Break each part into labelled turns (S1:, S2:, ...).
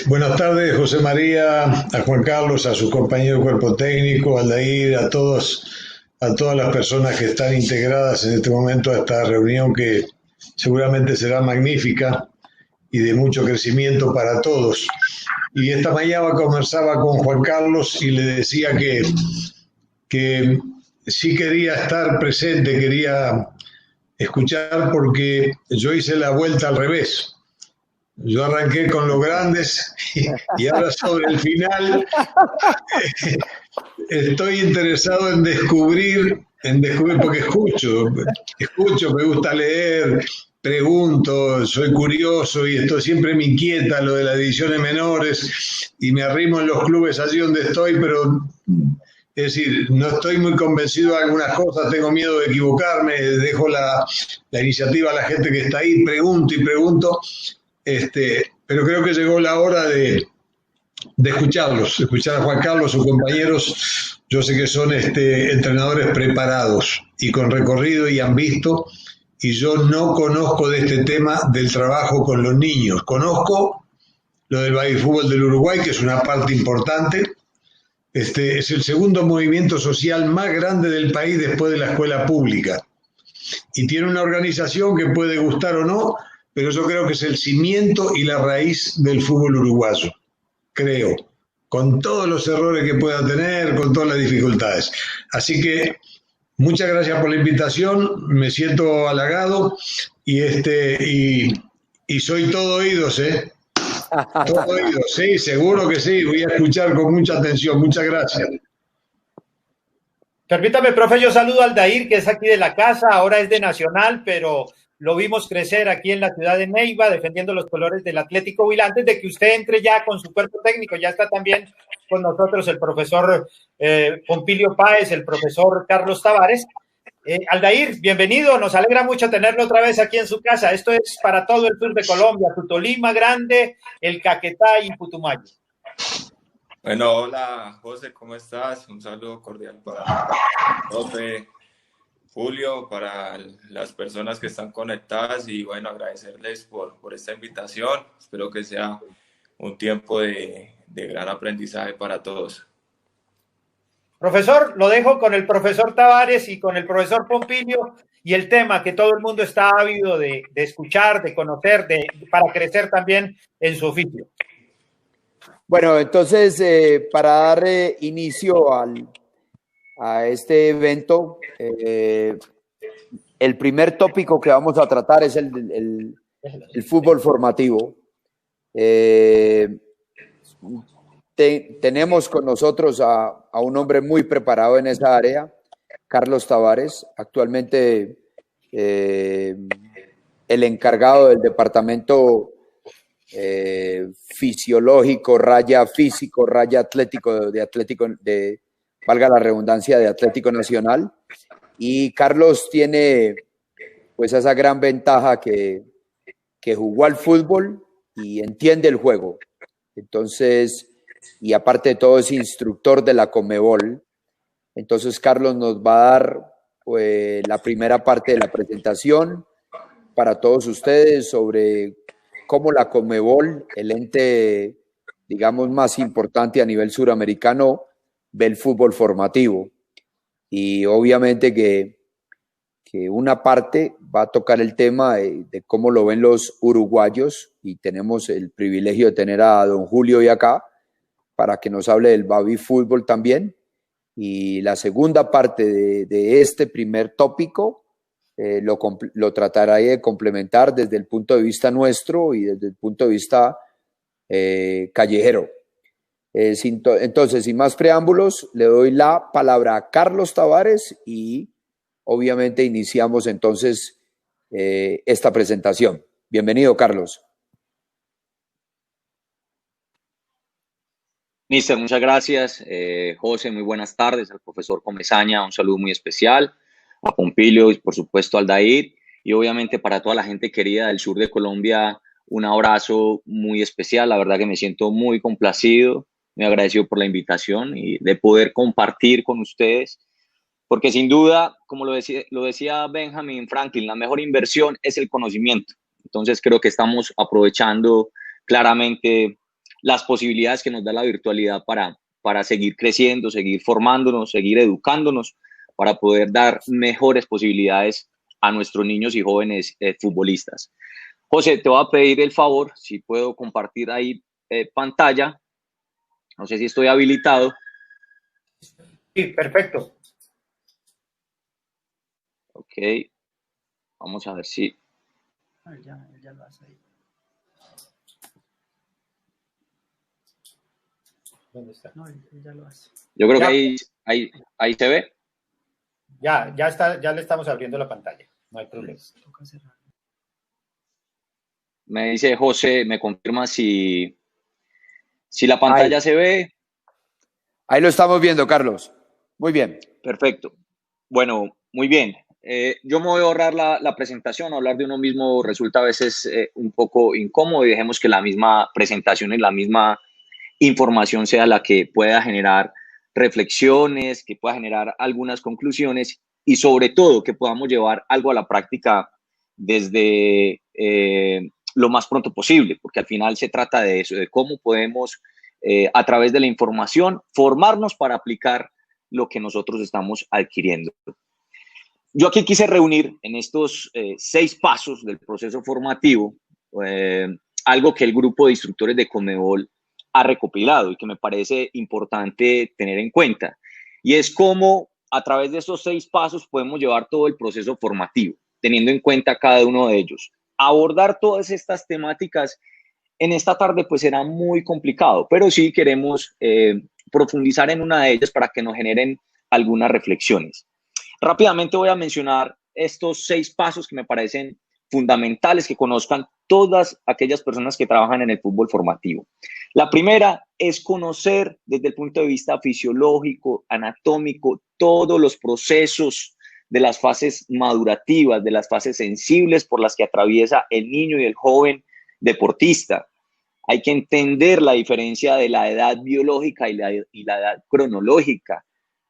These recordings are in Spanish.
S1: Buenas tardes, José María, a Juan Carlos, a su compañero de cuerpo técnico, a Aldair, a todas las personas que están integradas en este momento a esta reunión que seguramente será magnífica y de mucho crecimiento para todos. Y esta mañana conversaba con Juan Carlos y le decía que sí quería estar presente, quería escuchar porque yo hice la vuelta al revés. Yo arranqué con los grandes y ahora sobre el final estoy interesado en descubrir porque escucho, me gusta leer, pregunto, soy curioso y esto siempre me inquieta lo de las divisiones menores y me arrimo en los clubes allí donde estoy, pero es decir, no estoy muy convencido de algunas cosas, tengo miedo de equivocarme, dejo la iniciativa a la gente que está ahí, pregunto y pregunto. Pero creo que llegó la hora de escucharlos, escuchar a Juan Carlos, sus compañeros. Yo sé que son entrenadores preparados y con recorrido y han visto, y yo no conozco de este tema del trabajo con los niños. Conozco lo del baby fútbol del Uruguay, que es una parte importante. Es el segundo movimiento social más grande del país después de la escuela pública. Y tiene una organización que puede gustar o no, pero yo creo que es el cimiento y la raíz del fútbol uruguayo, creo, con todos los errores que pueda tener, con todas las dificultades. Así que muchas gracias por la invitación, me siento halagado y soy todo oídos, ¿eh? Todo oídos, sí, seguro que sí, voy a escuchar con mucha atención, muchas gracias.
S2: Permítame, profe, yo saludo al Aldair, que es aquí de la casa, ahora es de Nacional, pero lo vimos crecer aquí en la ciudad de Neiva, defendiendo los colores del Atlético Huila. Antes de que usted entre ya con su cuerpo técnico, ya está también con nosotros el profesor Pompilio Páez, el profesor Carlos Tavares. Aldair, bienvenido, nos alegra mucho tenerlo otra vez aquí en su casa. Esto es para todo el sur de Colombia, tu Tolima Grande, el Caquetá y Putumayo.
S3: Bueno, hola José, ¿cómo estás? Un saludo cordial para profe Julio, para las personas que están conectadas y bueno, agradecerles por esta invitación. Espero que sea un tiempo de gran aprendizaje para todos.
S2: Profesor, lo dejo con el profesor Tavares y con el profesor Pompilio y el tema que todo el mundo está ávido de escuchar, de conocer, para crecer también en su oficio.
S4: Bueno, entonces, para dar inicio a este evento, el primer tópico que vamos a tratar es el fútbol formativo. Tenemos con nosotros a un hombre muy preparado en esa área, Carlos Tavares, actualmente el encargado del departamento fisiológico, raya físico, raya atlético, valga la redundancia, de Atlético Nacional. Y Carlos tiene pues esa gran ventaja que jugó al fútbol y entiende el juego. Entonces, y aparte de todo es instructor de la Conmebol. Entonces Carlos nos va a dar pues la primera parte de la presentación para todos ustedes sobre cómo la Conmebol, el ente, digamos, más importante a nivel suramericano, ve el fútbol formativo. Y obviamente que una parte va a tocar el tema de cómo lo ven los uruguayos, y tenemos el privilegio de tener a don Julio hoy acá para que nos hable del baby fútbol también. Y la segunda parte de este primer tópico lo trataré de complementar desde el punto de vista nuestro y desde el punto de vista callejero. Entonces, sin más preámbulos, le doy la palabra a Carlos Tavares y obviamente iniciamos entonces esta presentación. Bienvenido, Carlos.
S5: Mister, muchas gracias. José, muy buenas tardes. Al profesor Comesaña, un saludo muy especial. A Pompilio y por supuesto al Aldair, y obviamente para toda la gente querida del sur de Colombia, un abrazo muy especial. La verdad que me siento muy complacido, muy agradecido por la invitación y de poder compartir con ustedes, porque sin duda, como lo decía Benjamin Franklin, la mejor inversión es el conocimiento. Entonces creo que estamos aprovechando claramente las posibilidades que nos da la virtualidad para seguir creciendo, seguir formándonos, seguir educándonos, para poder dar mejores posibilidades a nuestros niños y jóvenes futbolistas. José, te voy a pedir el favor, si puedo compartir ahí pantalla. No sé si estoy habilitado.
S2: Sí, perfecto.
S5: Ok, vamos a ver si...
S6: Ya lo hace ahí.
S2: ¿Dónde está?
S6: No, él ya lo hace.
S5: Yo creo
S2: Ya.
S5: que ahí se ve.
S2: Ya está, ya le estamos abriendo la pantalla. No hay problema.
S6: Toca cerrar.
S5: Me dice José, me confirma si la pantalla
S4: Ahí.
S5: se ve.
S4: Ahí lo estamos viendo, Carlos. Muy bien.
S5: Perfecto. Bueno, muy bien. Yo me voy a ahorrar la presentación. Hablar de uno mismo resulta a veces un poco incómodo y dejemos que la misma presentación y la misma información sea la que pueda generar reflexiones, que pueda generar algunas conclusiones y sobre todo que podamos llevar algo a la práctica desde lo más pronto posible, porque al final se trata de eso, de cómo podemos a través de la información formarnos para aplicar lo que nosotros estamos adquiriendo. Yo aquí quise reunir en estos 6 pasos del proceso formativo algo que el grupo de instructores de Conmebol ha recopilado y que me parece importante tener en cuenta. Y es cómo a través de estos 6 pasos podemos llevar todo el proceso formativo, teniendo en cuenta cada uno de ellos. Abordar todas estas temáticas en esta tarde pues será muy complicado, pero sí queremos profundizar en una de ellas para que nos generen algunas reflexiones. Rápidamente voy a mencionar estos 6 pasos que me parecen fundamentales que conozcan todas aquellas personas que trabajan en el fútbol formativo. La primera es conocer desde el punto de vista fisiológico, anatómico, todos los procesos de las fases madurativas, de las fases sensibles por las que atraviesa el niño y el joven deportista. Hay que entender la diferencia de la edad biológica y la edad cronológica.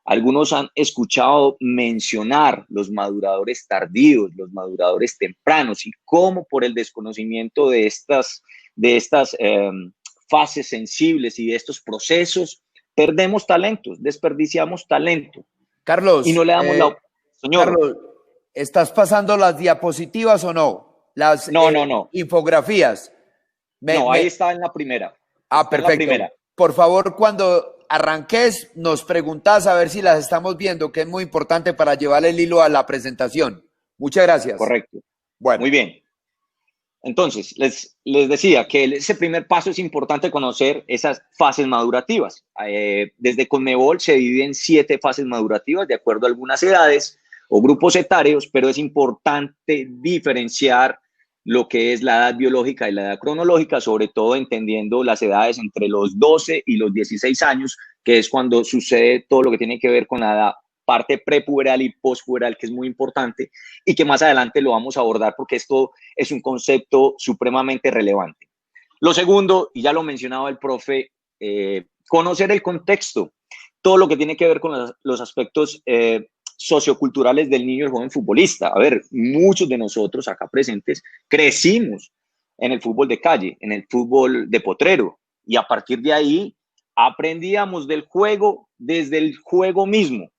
S5: Algunos han escuchado mencionar los maduradores tardíos, los maduradores tempranos y cómo por el desconocimiento de estas fases sensibles y de estos procesos perdemos talentos, desperdiciamos talento.
S4: Carlos,
S5: y no le damos Señor.
S4: Carlos, ¿estás pasando las diapositivas o no? Las
S5: no.
S4: infografías.
S5: Ahí está en la primera.
S4: Perfecto.
S5: La primera.
S4: Por favor, cuando arranques, nos preguntas a ver si las estamos viendo, que es muy importante para llevar el hilo a la presentación. Muchas gracias.
S5: Correcto.
S4: Bueno.
S5: Muy bien. Entonces, les decía que ese primer paso es importante conocer esas fases madurativas. Desde Conmebol se divide en 7 fases madurativas de acuerdo a algunas edades o grupos etarios, pero es importante diferenciar lo que es la edad biológica y la edad cronológica, sobre todo entendiendo las edades entre los 12 y los 16 años, que es cuando sucede todo lo que tiene que ver con la parte prepuberal y pospuberal, que es muy importante y que más adelante lo vamos a abordar porque esto es un concepto supremamente relevante. Lo segundo, y ya lo mencionaba el profe, conocer el contexto, todo lo que tiene que ver con los aspectos socioculturales del niño y el joven futbolista. A ver, muchos de nosotros acá presentes crecimos en el fútbol de calle, en el fútbol de potrero, y a partir de ahí aprendíamos del juego desde el juego mismo.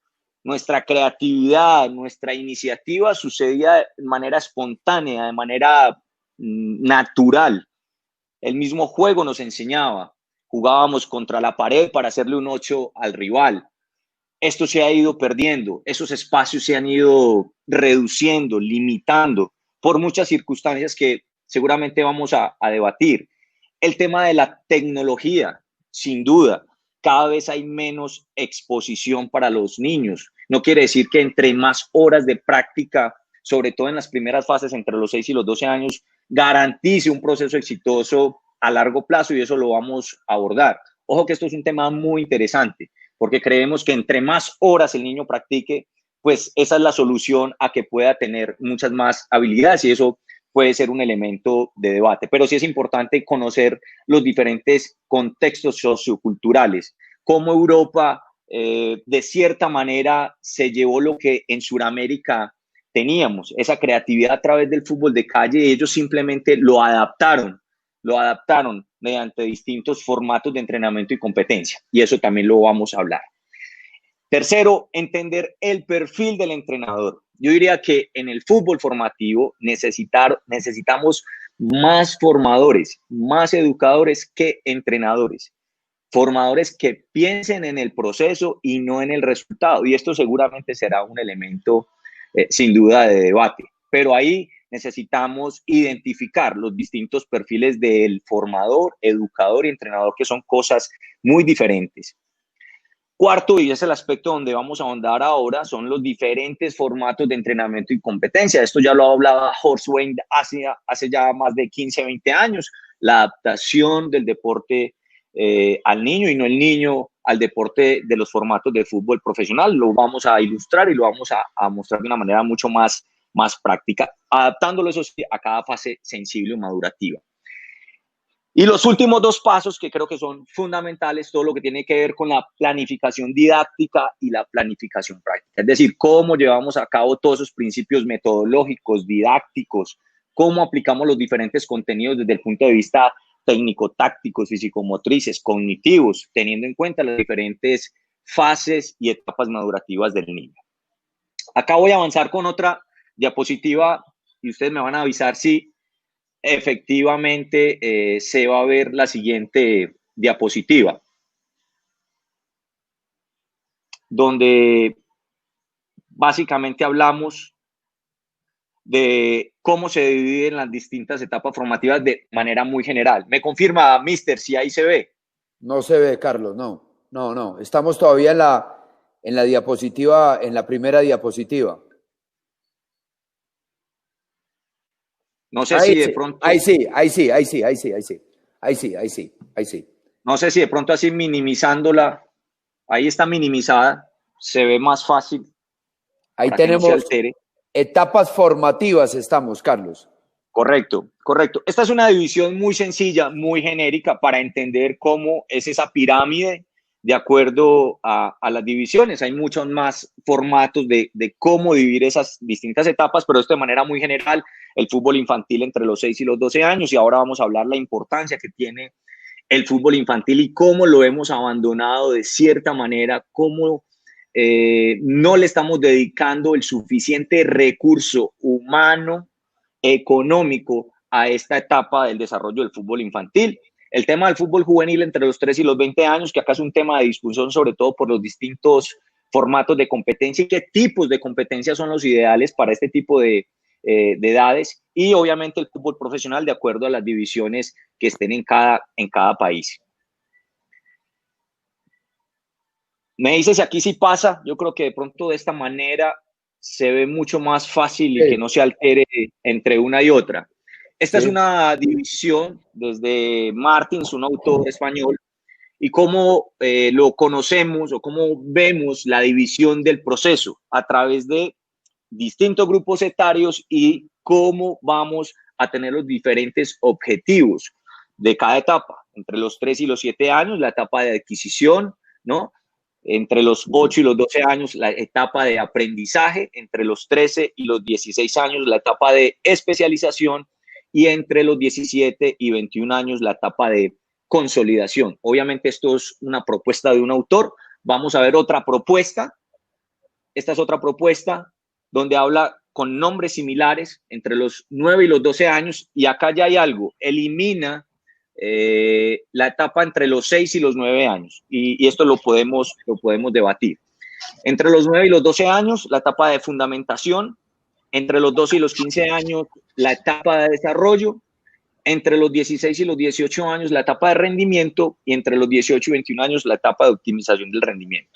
S5: Nuestra creatividad, nuestra iniciativa sucedía de manera espontánea, de manera natural. El mismo juego nos enseñaba. Jugábamos contra la pared para hacerle un 8 al rival. Esto se ha ido perdiendo, esos espacios se han ido reduciendo, limitando por muchas circunstancias que seguramente vamos a debatir. El tema de la tecnología, sin duda, cada vez hay menos exposición para los niños. No quiere decir que entre más horas de práctica, sobre todo en las primeras fases entre los 6 y los 12 años, garantice un proceso exitoso a largo plazo y eso lo vamos a abordar. Ojo que esto es un tema muy interesante, porque creemos que entre más horas el niño practique, pues esa es la solución a que pueda tener muchas más habilidades y eso puede ser un elemento de debate. Pero sí es importante conocer los diferentes contextos socioculturales, cómo Europa de cierta manera se llevó lo que en Sudamérica teníamos, esa creatividad a través del fútbol de calle, ellos simplemente lo adaptaron lo adaptaron mediante distintos formatos de entrenamiento y competencia, y eso también lo vamos a hablar. Tercero, entender el perfil del entrenador. Yo diría que en el fútbol formativo necesitamos más formadores, más educadores que entrenadores. Formadores que piensen en el proceso y no en el resultado. Y esto seguramente será un elemento sin duda de debate. Pero ahí necesitamos identificar los distintos perfiles del formador, educador y entrenador, que son cosas muy diferentes. Cuarto, y es el aspecto donde vamos a ahondar ahora, son los diferentes formatos de entrenamiento y competencia. Esto ya lo hablaba Horswain hace ya más de 15, 20 años, la adaptación del deporte al niño y no el niño al deporte de los formatos de fútbol profesional. Lo vamos a ilustrar y lo vamos a mostrar de una manera mucho más práctica, adaptándolo, eso sí, a cada fase sensible o madurativa. Y los últimos dos pasos que creo que son fundamentales, todo lo que tiene que ver con la planificación didáctica y la planificación práctica. Es decir, cómo llevamos a cabo todos esos principios metodológicos, didácticos, cómo aplicamos los diferentes contenidos desde el punto de vista técnico-tácticos, físico-motrices, cognitivos, teniendo en cuenta las diferentes fases y etapas madurativas del niño. Acá voy a avanzar con otra diapositiva y ustedes me van a avisar si efectivamente se va a ver la siguiente diapositiva, donde básicamente hablamos de cómo se dividen las distintas etapas formativas de manera muy general. ¿Me confirma, mister, si ahí se ve?
S4: No se ve, Carlos, no. Estamos todavía en la diapositiva, en la primera diapositiva.
S5: No sé si de pronto...
S4: Ahí sí.
S5: No sé si de pronto así minimizándola, ahí está minimizada, se ve más fácil.
S4: Ahí tenemos etapas formativas, estamos, Carlos.
S5: Correcto. Esta es una división muy sencilla, muy genérica para entender cómo es esa pirámide de acuerdo a las divisiones. Hay muchos más formatos de cómo dividir esas distintas etapas, pero esto de manera muy general, el fútbol infantil entre los 6 y los 12 años, y ahora vamos a hablar la importancia que tiene el fútbol infantil y cómo lo hemos abandonado de cierta manera, cómo no le estamos dedicando el suficiente recurso humano, económico a esta etapa del desarrollo del fútbol infantil. El tema del fútbol juvenil entre los 3 y los 20 años, que acá es un tema de discusión sobre todo por los distintos formatos de competencia y qué tipos de competencias son los ideales para este tipo de edades, y obviamente el fútbol profesional de acuerdo a las divisiones que estén en cada país. Me dice si aquí sí pasa. Yo creo que de pronto de esta manera se ve mucho más fácil y que no se altere entre una y otra. Esta es una división desde Martins, un autor español, y cómo lo conocemos o cómo vemos la división del proceso a través de distintos grupos etarios y cómo vamos a tener los diferentes objetivos de cada etapa. Entre los 3 y los 7 años, la etapa de adquisición, ¿no? Entre los 8 y los 12 años, la etapa de aprendizaje. Entre los 13 y los 16 años, la etapa de especialización. Y entre los 17 y 21 años, la etapa de consolidación. Obviamente esto es una propuesta de un autor. Vamos a ver otra propuesta. Esta es otra propuesta donde habla con nombres similares entre los 9 y los 12 años, y acá ya hay algo, elimina la etapa entre los 6 y los 9 años, y esto lo podemos debatir. Entre los 9 y los 12 años, la etapa de fundamentación. Entre los 12 y los 15 años, la etapa de desarrollo. Entre los 16 y los 18 años, la etapa de rendimiento, y entre los 18 y 21 años, la etapa de optimización del rendimiento.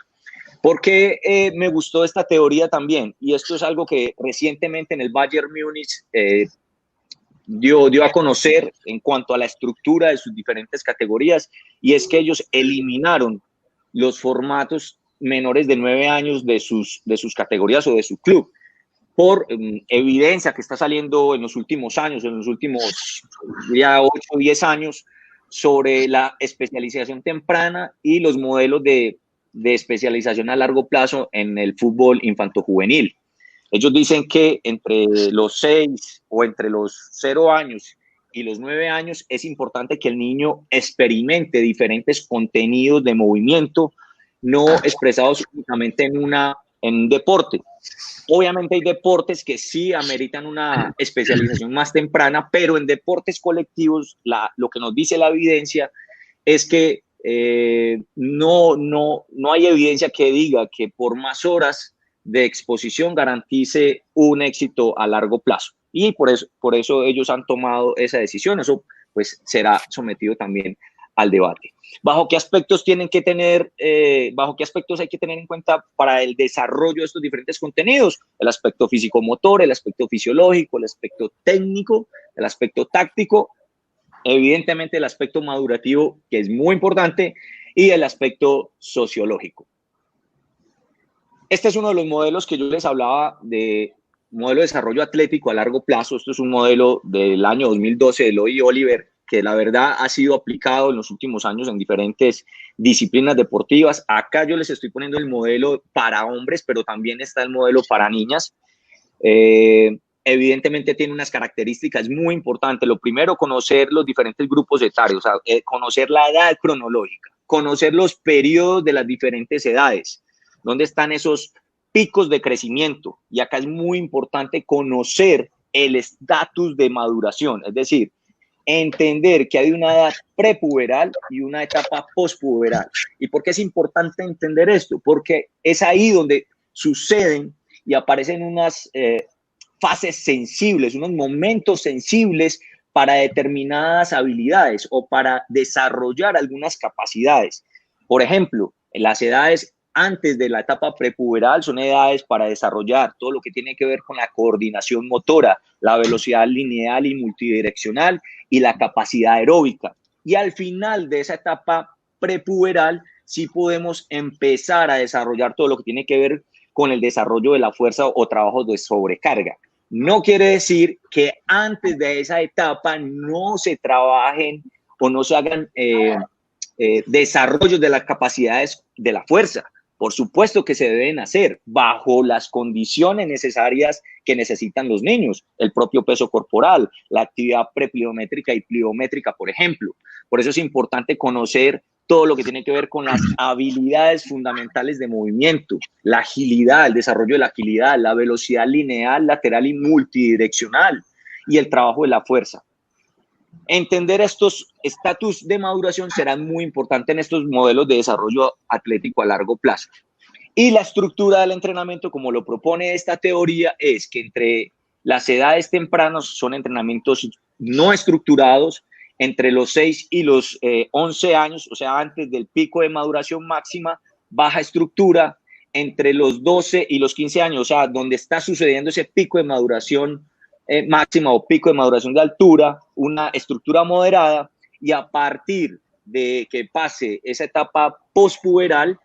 S5: ¿Por qué me gustó esta teoría también? Y esto es algo que recientemente en el Bayern Múnich dio a conocer en cuanto a la estructura de sus diferentes categorías, y es que ellos eliminaron los formatos menores de 9 años de sus categorías o de su club, por evidencia que está saliendo en los últimos años, en los últimos ya 8 o 10 años, sobre la especialización temprana y los modelos de especialización a largo plazo en el fútbol infantojuvenil. Ellos dicen que entre los 6 o entre los 0 años y los 9 años es importante que el niño experimente diferentes contenidos de movimiento, no expresados únicamente en un deporte. Obviamente hay deportes que sí ameritan una especialización más temprana, pero en deportes colectivos lo que nos dice la evidencia es que no hay evidencia que diga que por más horas de exposición garantice un éxito a largo plazo. Y por eso ellos han tomado esa decisión. Eso pues será sometido también al debate. ¿Bajo qué aspectos hay que tener en cuenta para el desarrollo de estos diferentes contenidos? El aspecto físico-motor, el aspecto fisiológico, el aspecto técnico, el aspecto táctico, evidentemente el aspecto madurativo, que es muy importante, y el aspecto sociológico. Este es uno de los modelos que yo les hablaba de modelo de desarrollo atlético a largo plazo. Esto es un modelo del año 2012 de Loy y Oliver, que la verdad ha sido aplicado en los últimos años en diferentes disciplinas deportivas. Acá yo les estoy poniendo el modelo para hombres, pero también está el modelo para niñas. Evidentemente tiene unas características muy importantes. Lo primero, conocer los diferentes grupos etarios, o sea, conocer la edad cronológica, conocer los periodos de las diferentes edades, dónde están esos picos de crecimiento. Y acá es muy importante conocer el estatus de maduración, es decir, entender que hay una edad prepuberal y una etapa postpuberal. ¿Y por qué es importante entender esto? Porque es ahí donde suceden y aparecen unas fases sensibles, unos momentos sensibles para determinadas habilidades o para desarrollar algunas capacidades. Por ejemplo, en las edades antes de la etapa prepuberal son edades para desarrollar todo lo que tiene que ver con la coordinación motora, la velocidad lineal y multidireccional y la capacidad aeróbica. Y al final de esa etapa prepuberal sí podemos empezar a desarrollar todo lo que tiene que ver con el desarrollo de la fuerza o trabajos de sobrecarga. No quiere decir que antes de esa etapa no se trabajen o no se hagan desarrollos de las capacidades de la fuerza. Por supuesto que se deben hacer bajo las condiciones necesarias que necesitan los niños, el propio peso corporal, la actividad prepliométrica y pliométrica, por ejemplo. Por eso es importante conocer todo lo que tiene que ver con las habilidades fundamentales de movimiento, la agilidad, el desarrollo de la agilidad, la velocidad lineal, lateral y multidireccional y el trabajo de la fuerza. Entender estos estatus de maduración será muy importante en estos modelos de desarrollo atlético a largo plazo. Y la estructura del entrenamiento, como lo propone esta teoría, es que entre las edades tempranas son entrenamientos no estructurados, entre los 6 y los 11 años, o sea, antes del pico de maduración máxima, baja estructura, entre los 12 y los 15 años, o sea, donde está sucediendo ese pico de maduración máxima o pico de maduración de altura, una estructura moderada, y a partir de que pase esa etapa postpuberal,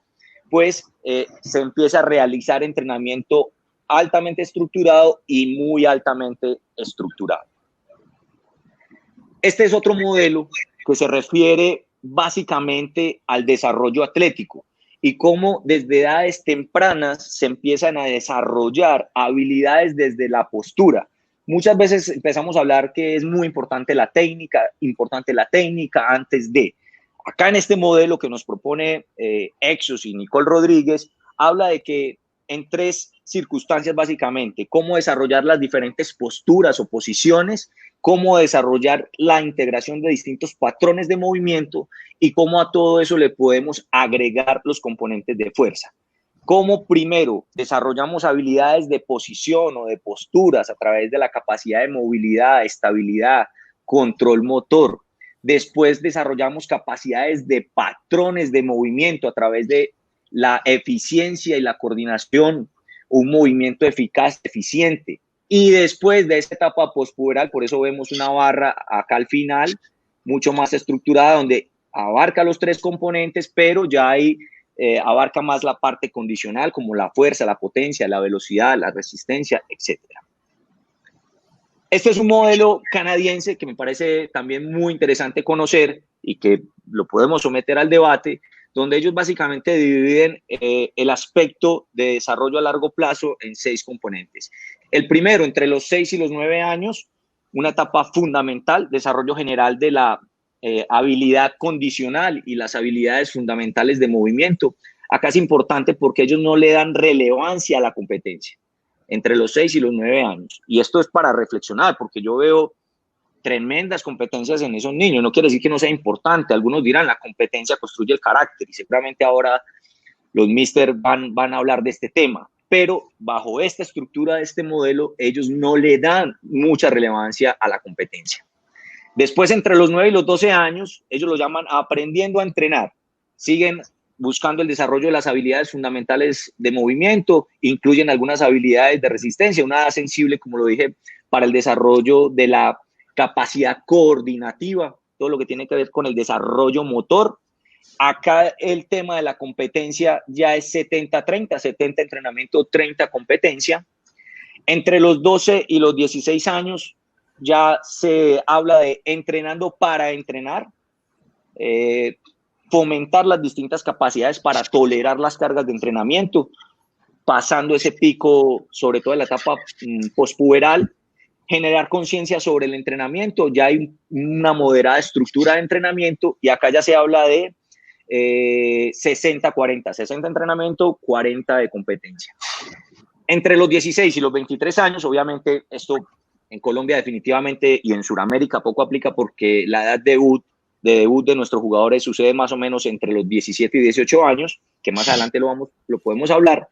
S5: pues se empieza a realizar entrenamiento altamente estructurado y muy altamente estructurado. Este es otro modelo que se refiere básicamente al desarrollo atlético y cómo desde edades tempranas se empiezan a desarrollar habilidades desde la postura. Muchas veces empezamos a hablar que es muy importante la técnica antes de. Acá en este modelo que nos propone Exos y Nicole Rodríguez, habla de que en 3 circunstancias básicamente, cómo desarrollar las diferentes posturas o posiciones, cómo desarrollar la integración de distintos patrones de movimiento y cómo a todo eso le podemos agregar los componentes de fuerza. Cómo primero desarrollamos habilidades de posición o de posturas a través de la capacidad de movilidad, estabilidad, control motor. Después desarrollamos capacidades de patrones de movimiento a través de la eficiencia y la coordinación, un movimiento eficaz, eficiente. Y después de esta etapa postpuberal, por eso vemos una barra acá al final, mucho más estructurada, donde abarca los 3 componentes, pero ya ahí abarca más la parte condicional, como la fuerza, la potencia, la velocidad, la resistencia, etc. Este es un modelo canadiense que me parece también muy interesante conocer y que lo podemos someter al debate, donde ellos básicamente dividen el aspecto de desarrollo a largo plazo en 6 componentes. El primero, entre los 6 y los 9 años, una etapa fundamental, desarrollo general de la habilidad condicional y las habilidades fundamentales de movimiento. Acá es importante porque ellos no le dan relevancia a la competencia entre los 6 y los 9 años. Y esto es para reflexionar, porque yo veo tremendas competencias en esos niños. No quiere decir que no sea importante. Algunos dirán, la competencia construye el carácter, y seguramente ahora los míster van a hablar de este tema. Pero bajo esta estructura de este modelo, ellos no le dan mucha relevancia a la competencia. Después, entre los 9 y los 12 años, ellos lo llaman aprendiendo a entrenar. Siguen buscando el desarrollo de las habilidades fundamentales de movimiento, incluyen algunas habilidades de resistencia, una edad sensible, como lo dije, para el desarrollo de la capacidad coordinativa, todo lo que tiene que ver con el desarrollo motor. Acá el tema de la competencia ya es 70-30, 70 entrenamiento, 30 competencia. Entre los 12 y los 16 años ya se habla de entrenando para entrenar, fomentar las distintas capacidades para tolerar las cargas de entrenamiento, pasando ese pico, sobre todo en la etapa pospuberal, generar conciencia sobre el entrenamiento. Ya hay una moderada estructura de entrenamiento y acá ya se habla de 60-40, 60 entrenamiento, 40 de competencia. Entre los 16 y los 23 años, obviamente esto en Colombia definitivamente y en Sudamérica poco aplica porque la edad de debut de nuestros jugadores sucede más o menos entre los 17 y 18 años, que más adelante lo podemos hablar.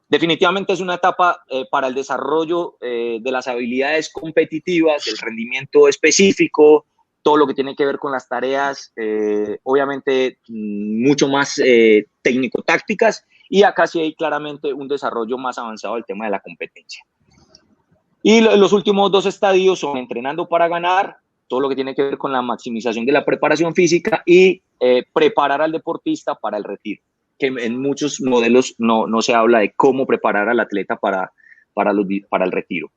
S5: Definitivamente es una etapa para el desarrollo de las habilidades competitivas, el rendimiento específico, todo lo que tiene que ver con las tareas, obviamente mucho más técnico-tácticas, y acá sí hay claramente un desarrollo más avanzado del tema de la competencia. Y los últimos 2 estadios son entrenando para ganar, todo lo que tiene que ver con la maximización de la preparación física, y preparar al deportista para el retiro, que en muchos modelos no se habla de cómo preparar al atleta para el retiro.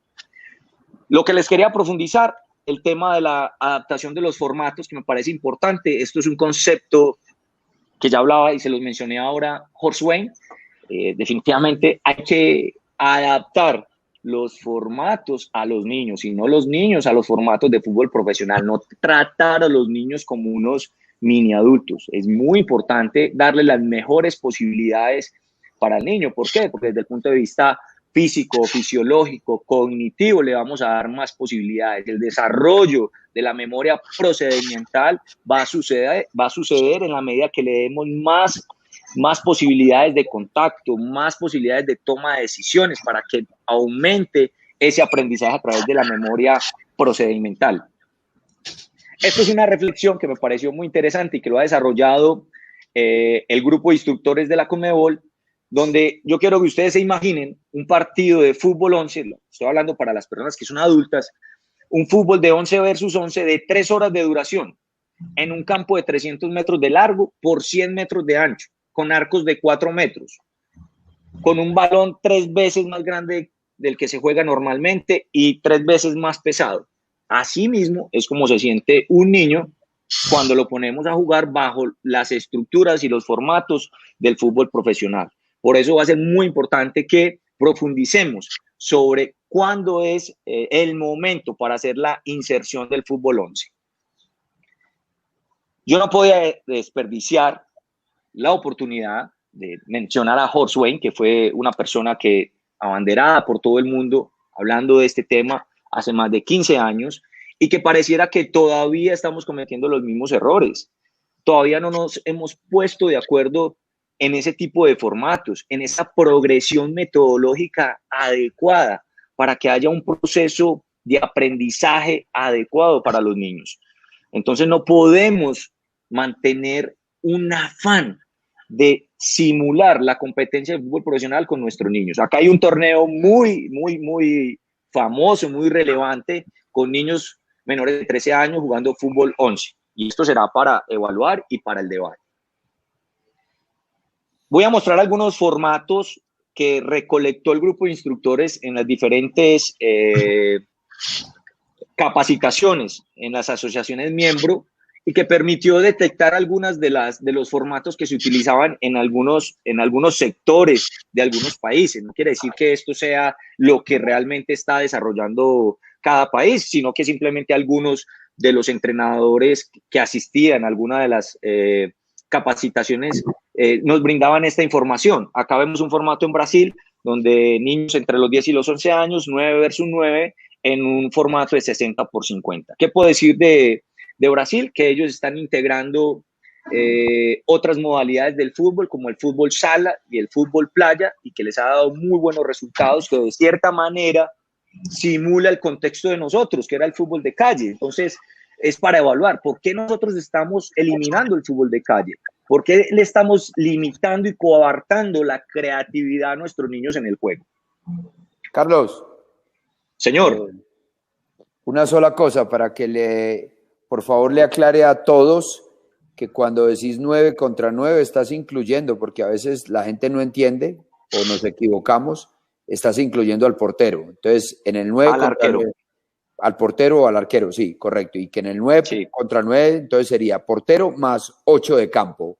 S5: Lo que les quería profundizar, el tema de la adaptación de los formatos, que me parece importante. Esto es un concepto que ya hablaba y se los mencioné ahora, Horswain. Definitivamente hay que adaptar los formatos a los niños y no los niños a los formatos de fútbol profesional, no tratar a los niños como unos mini adultos. Es muy importante darle las mejores posibilidades para el niño. ¿Por qué? Porque desde el punto de vista físico, fisiológico, cognitivo, le vamos a dar más posibilidades. El desarrollo de la memoria procedimental va a suceder en la medida que le demos más posibilidades de contacto, más posibilidades de toma de decisiones para que aumente ese aprendizaje a través de la memoria procedimental. Esto es una reflexión que me pareció muy interesante y que lo ha desarrollado el grupo de instructores de la Conmebol, donde yo quiero que ustedes se imaginen un partido de fútbol 11, estoy hablando para las personas que son adultas, un fútbol de 11 versus 11 de 3 horas de duración, en un campo de 300 metros de largo por 100 metros de ancho, con arcos de 4 metros, con un balón 3 veces más grande del que se juega normalmente y 3 veces más pesado. Así mismo es como se siente un niño cuando lo ponemos a jugar bajo las estructuras y los formatos del fútbol profesional. Por eso va a ser muy importante que profundicemos sobre cuándo es el momento para hacer la inserción del fútbol 11. Yo no podía desperdiciar la oportunidad de mencionar a Horswain, que fue una persona que abanderada por todo el mundo hablando de este tema hace más de 15 años y que pareciera que todavía estamos cometiendo los mismos errores. Todavía no nos hemos puesto de acuerdo en ese tipo de formatos, en esa progresión metodológica adecuada para que haya un proceso de aprendizaje adecuado para los niños. Entonces no podemos mantener un afán de simular la competencia de fútbol profesional con nuestros niños. Acá hay un torneo muy famoso, muy relevante, con niños menores de 13 años jugando fútbol 11. Y esto será para evaluar y para el debate. Voy a mostrar algunos formatos que recolectó el grupo de instructores en las diferentes capacitaciones en las asociaciones miembro y que permitió detectar algunas de los formatos que se utilizaban en algunos sectores de algunos países. No quiere decir que esto sea lo que realmente está desarrollando cada país, sino que simplemente algunos de los entrenadores que asistían a alguna de las capacitaciones nos brindaban esta información. Acá vemos un formato en Brasil donde niños entre los 10 y los 11 años, 9 versus 9, en un formato de 60/50. ¿Qué puedo decir de Brasil? Que ellos están integrando otras modalidades del fútbol, como el fútbol sala y el fútbol playa, y que les ha dado muy buenos resultados, que de cierta manera simula el contexto de nosotros, que era el fútbol de calle. Entonces, es para evaluar por qué nosotros estamos eliminando el fútbol de calle, por qué le estamos limitando y coartando la creatividad a nuestros niños en el juego.
S4: Carlos.
S5: Señor.
S4: Una sola cosa para que por favor le aclare a todos que cuando decís 9 contra 9 estás incluyendo, porque a veces la gente no entiende o nos equivocamos, estás incluyendo al portero. Entonces, en el 9
S5: al arquero.
S4: Al portero o al arquero, sí, correcto. Y que en el 9 contra 9, entonces sería portero más 8 de campo.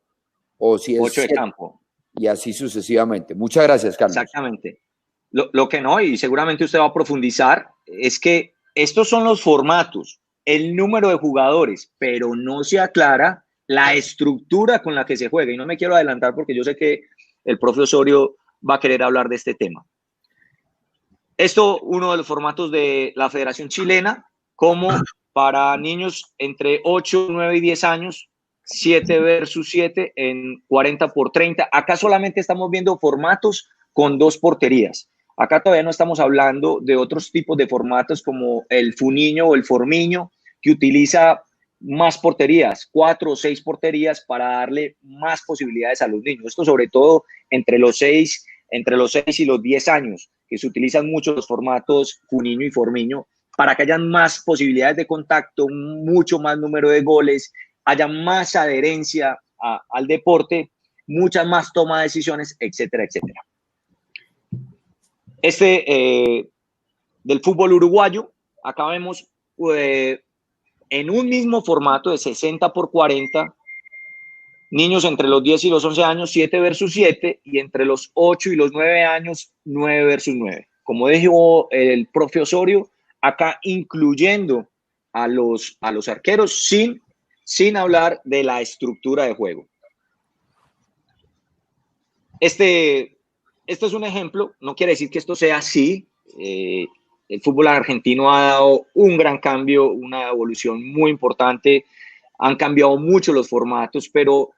S4: O si es
S5: 8 de campo.
S4: Y así sucesivamente. Muchas gracias, Carlos.
S5: Exactamente. Lo que no, y seguramente usted va a profundizar, es que estos son los formatos, el número de jugadores, pero no se aclara la estructura con la que se juega. Y no me quiero adelantar porque yo sé que el profe Osorio va a querer hablar de este tema. Esto, uno de los formatos de la Federación Chilena, como para niños entre 8, 9 y 10 años, 7 versus 7 en 40/30. Acá solamente estamos viendo formatos con 2 porterías. Acá todavía no estamos hablando de otros tipos de formatos como el Funiño o el Formiño, que utiliza más porterías, 4 o 6 porterías para darle más posibilidades a los niños. Esto sobre todo entre los 6 y los 10 años, que se utilizan mucho los formatos Funiño y Formiño, para que hayan más posibilidades de contacto, mucho más número de goles, haya más adherencia al deporte, muchas más toma de decisiones, etcétera, etcétera. Del fútbol uruguayo, acá vemos en un mismo formato de 60/40, niños entre los 10 y los 11 años, 7 versus 7, y entre los 8 y los 9 años, 9 versus 9. Como dijo el profe Osorio, acá incluyendo a los arqueros sin hablar de la estructura de juego. Este es un ejemplo, no quiere decir que esto sea así. El fútbol argentino ha dado un gran cambio, una evolución muy importante. Han cambiado mucho los formatos, pero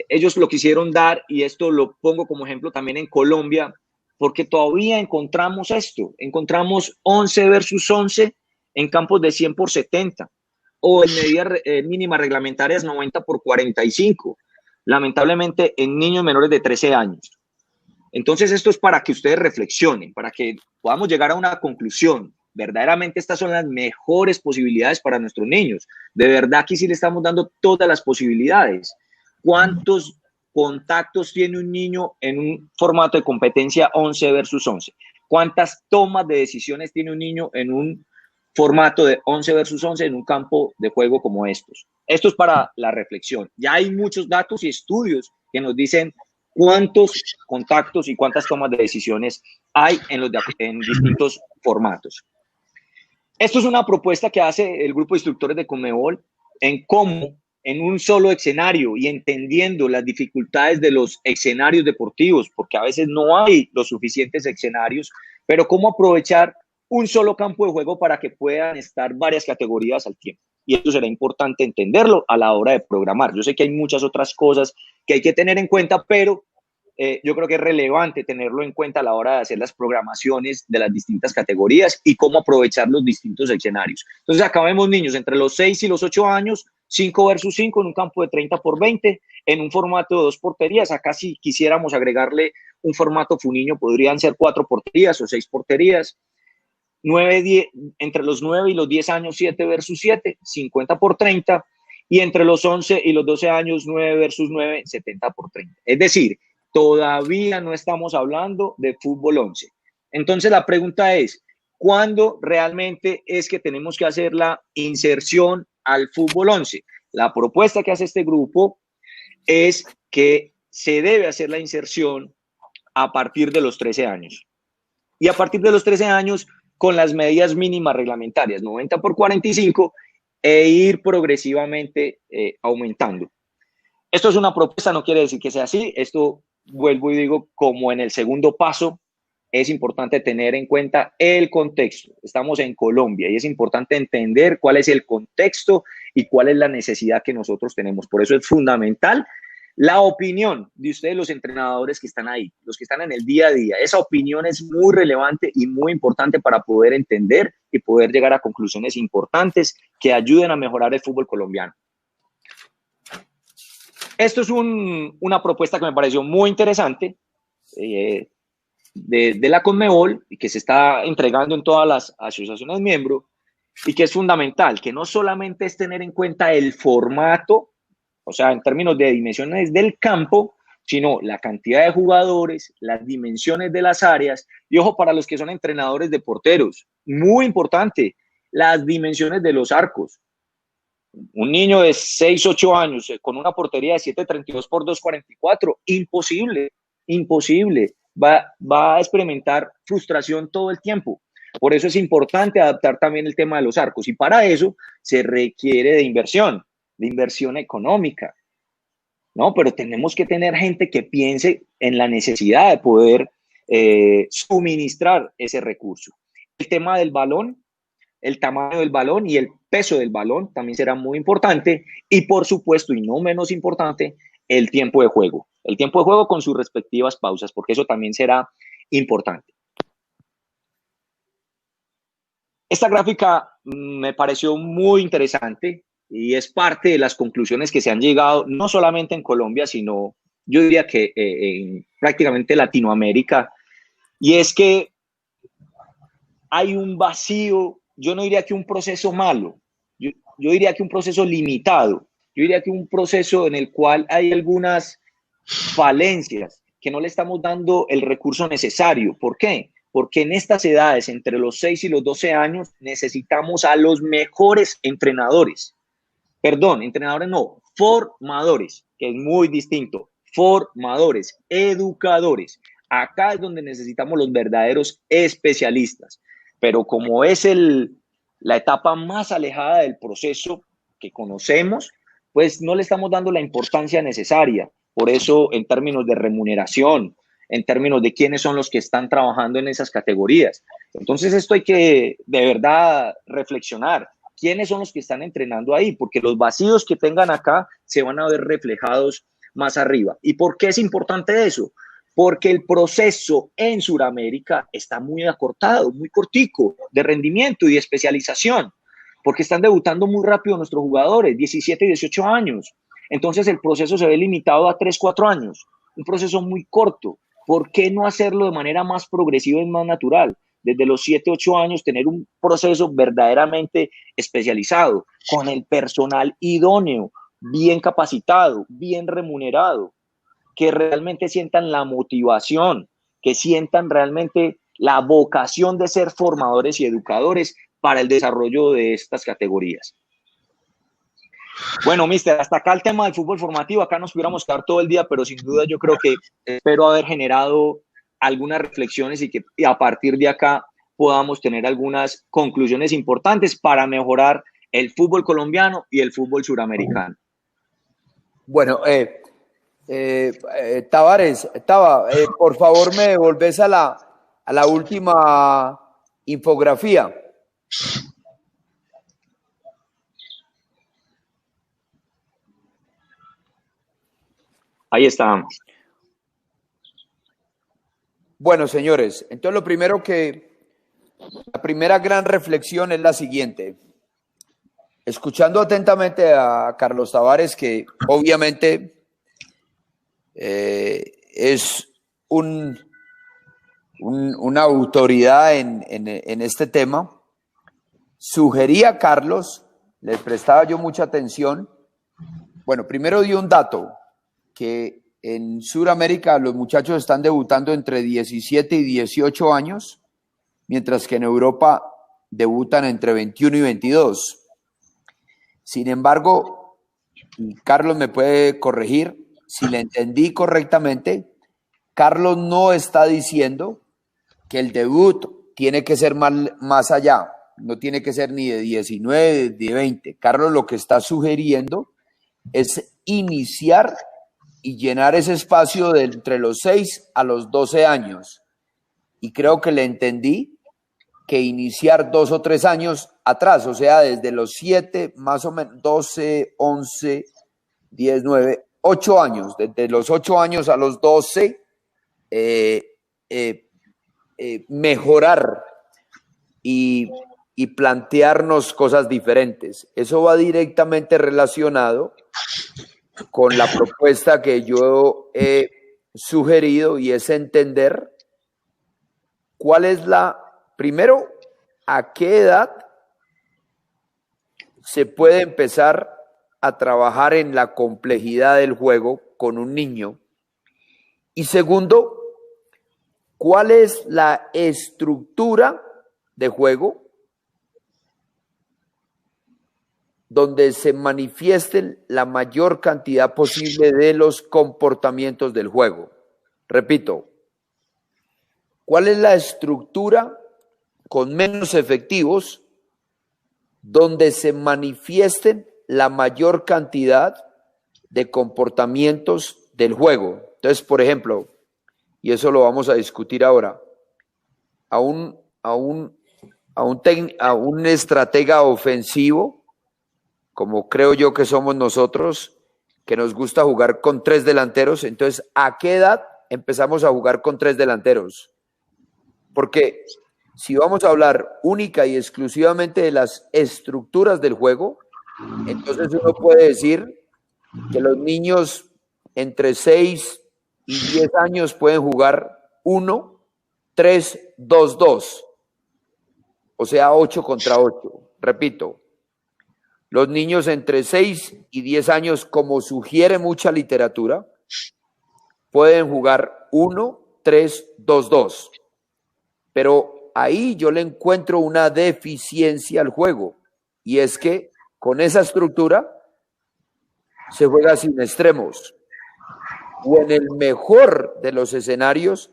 S5: ellos lo quisieron dar, y esto lo pongo como ejemplo también en Colombia, porque todavía encontramos esto. Encontramos 11 versus 11 en campos de 100/70 o en medidas mínimas reglamentarias 90/45. Lamentablemente en niños menores de 13 años. Entonces esto es para que ustedes reflexionen, para que podamos llegar a una conclusión. Verdaderamente estas son las mejores posibilidades para nuestros niños. De verdad aquí sí le estamos dando todas las posibilidades. ¿Cuántos contactos tiene un niño en un formato de competencia 11 versus 11? ¿Cuántas tomas de decisiones tiene un niño en un formato de 11 versus 11 en un campo de juego como estos? Esto es para la reflexión. Ya hay muchos datos y estudios que nos dicen cuántos contactos y cuántas tomas de decisiones hay en distintos formatos. Esto es una propuesta que hace el grupo de instructores de Conmebol en cómo en un solo escenario, y entendiendo las dificultades de los escenarios deportivos, porque a veces no hay los suficientes escenarios, pero cómo aprovechar un solo campo de juego para que puedan estar varias categorías al tiempo. Y esto será importante entenderlo a la hora de programar. Yo sé que hay muchas otras cosas que hay que tener en cuenta, pero yo creo que es relevante tenerlo en cuenta a la hora de hacer las programaciones de las distintas categorías y cómo aprovechar los distintos escenarios. Entonces acá vemos niños entre los 6 y los 8 años, 5 versus 5 en un campo de 30/20, en un formato de 2 porterías. Acá si quisiéramos agregarle un formato Funiño, podrían ser 4 porterías o 6 porterías. 9, entre los 9 y los 10 años, 7 versus 7, 50/30, y entre los 11 y los 12 años, 9 versus 9, 70/30. Es decir, todavía no estamos hablando de fútbol 11. Entonces la pregunta es, ¿cuándo realmente es que tenemos que hacer la inserción al fútbol 11? La propuesta que hace este grupo es que se debe hacer la inserción a partir de los 13 años. Y a partir de los 13 años con las medidas mínimas reglamentarias, 90 por 45, e ir progresivamente aumentando. Esto es una propuesta, no quiere decir que sea así. Esto, vuelvo y digo, como en el segundo paso, es importante tener en cuenta el contexto. Estamos en Colombia y es importante entender cuál es el contexto y cuál es la necesidad que nosotros tenemos. Por eso es fundamental la opinión de ustedes, los entrenadores que están ahí, los que están en el día a día. Esa opinión es muy relevante y muy importante para poder entender y poder llegar a conclusiones importantes que ayuden a mejorar el fútbol colombiano. Esto es una propuesta que me pareció muy interesante de la Conmebol y que se está entregando en todas las asociaciones miembros y que es fundamental, que no solamente es tener en cuenta el formato, o sea, en términos de dimensiones del campo, sino la cantidad de jugadores, las dimensiones de las áreas y, ojo, para los que son entrenadores de porteros, muy importante, las dimensiones de los arcos. Un niño de 6, 8 años con una portería de 7.32 por 2.44, imposible. Va a experimentar frustración todo el tiempo. Por eso es importante adaptar también el tema de los arcos y para eso se requiere de inversión económica, ¿no? Pero tenemos que tener gente que piense en la necesidad de poder suministrar ese recurso. El tema del balón, el tamaño del balón y el peso del balón también será muy importante y por supuesto y no menos importante el tiempo de juego. El tiempo de juego con sus respectivas pausas, porque eso también será importante. Esta gráfica me pareció muy interesante y es parte de las conclusiones que se han llegado, no solamente en Colombia, sino yo diría que en prácticamente Latinoamérica, y es que hay un vacío, yo no diría que un proceso malo, yo diría que un proceso limitado, yo diría que un proceso en el cual hay algunas falencias, que no le estamos dando el recurso necesario. ¿Por qué? Porque en estas edades, entre los 6 y los 12 años, necesitamos a los mejores entrenadores. Perdón, entrenadores no, formadores, que es muy distinto. Formadores, educadores. Acá es donde necesitamos los verdaderos especialistas. Pero como es la etapa más alejada del proceso que conocemos, pues no le estamos dando la importancia necesaria. Por eso, en términos de remuneración, en términos de quiénes son los que están trabajando en esas categorías. Entonces, esto hay que de verdad reflexionar. ¿Quiénes son los que están entrenando ahí? Porque los vacíos que tengan acá se van a ver reflejados más arriba. ¿Y por qué es importante eso? Porque el proceso en Sudamérica está muy acortado, muy cortico, de rendimiento y de especialización, porque están debutando muy rápido nuestros jugadores, 17 y 18 años. Entonces el proceso se ve limitado a 3, 4 años, un proceso muy corto. ¿Por qué no hacerlo de manera más progresiva y más natural? Desde los 7, 8 años tener un proceso verdaderamente especializado, con el personal idóneo, bien capacitado, bien remunerado, que realmente sientan la motivación, que sientan realmente la vocación de ser formadores y educadores para el desarrollo de estas categorías. Bueno, mister, hasta acá el tema del fútbol formativo. Acá nos pudiéramos quedar todo el día, pero sin duda yo creo que espero haber generado algunas reflexiones y que a partir de acá podamos tener algunas conclusiones importantes para mejorar el fútbol colombiano y el fútbol suramericano.
S4: Bueno, Tavares, por favor me devolves a la última infografía.
S5: Ahí estamos.
S4: Bueno, señores, entonces la primera gran reflexión es la siguiente. Escuchando atentamente a Carlos Tavares, que obviamente es una autoridad en este tema, sugería a Carlos, le prestaba yo mucha atención. Bueno, primero dio un dato, que en Sudamérica los muchachos están debutando entre 17 y 18 años, mientras que en Europa debutan entre 21 y 22. Sin embargo, y Carlos me puede corregir, si le entendí correctamente, Carlos no está diciendo que el debut tiene que ser más allá, no tiene que ser ni de 19, de 20. Carlos lo que está sugiriendo es iniciar y llenar ese espacio de entre los 6 a los 12 años. Y creo que le entendí que iniciar 2 o 3 años atrás, o sea, desde los 7, más o menos, 12, 11, 10, 9, 8 años, desde los 8 años a los 12, mejorar y plantearnos cosas diferentes. Eso va directamente relacionado con la propuesta que yo he sugerido, y es entender cuál es primero, a qué edad se puede empezar a trabajar en la complejidad del juego con un niño. Y segundo, cuál es la estructura de juego donde se manifiesten la mayor cantidad posible de los comportamientos del juego. Repito, ¿cuál es la estructura con menos efectivos donde se manifiesten la mayor cantidad de comportamientos del juego? Entonces, por ejemplo, y eso lo vamos a discutir ahora, a un estratega ofensivo, como creo yo que somos nosotros, que nos gusta jugar con 3 delanteros, entonces, ¿a qué edad empezamos a jugar con 3 delanteros? Porque si vamos a hablar única y exclusivamente de las estructuras del juego, entonces uno puede decir que los niños entre 6 y 10 años pueden jugar 1, 3, 2, 2. O sea, 8 contra 8. Repito, los niños entre 6 y 10 años, como sugiere mucha literatura, pueden jugar 1, 3, 2, 2. Pero ahí yo le encuentro una deficiencia al juego, y es que con esa estructura se juega sin extremos, o en el mejor de los escenarios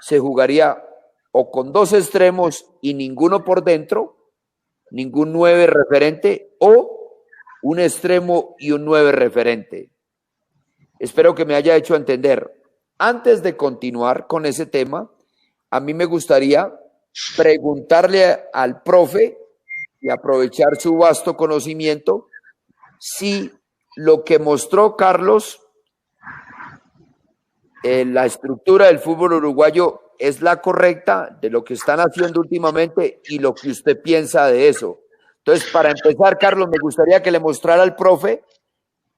S4: se jugaría o con 2 extremos y ninguno por dentro, ningún 9 referente, o un extremo y un 9 referente. Espero que me haya hecho entender. Antes de continuar con ese tema, a mí me gustaría preguntarle al profe y aprovechar su vasto conocimiento si lo que mostró Carlos, la estructura del fútbol uruguayo, es la correcta de lo que están haciendo últimamente y lo que usted piensa de eso. Entonces, para empezar, Carlos, me gustaría que le mostrara al profe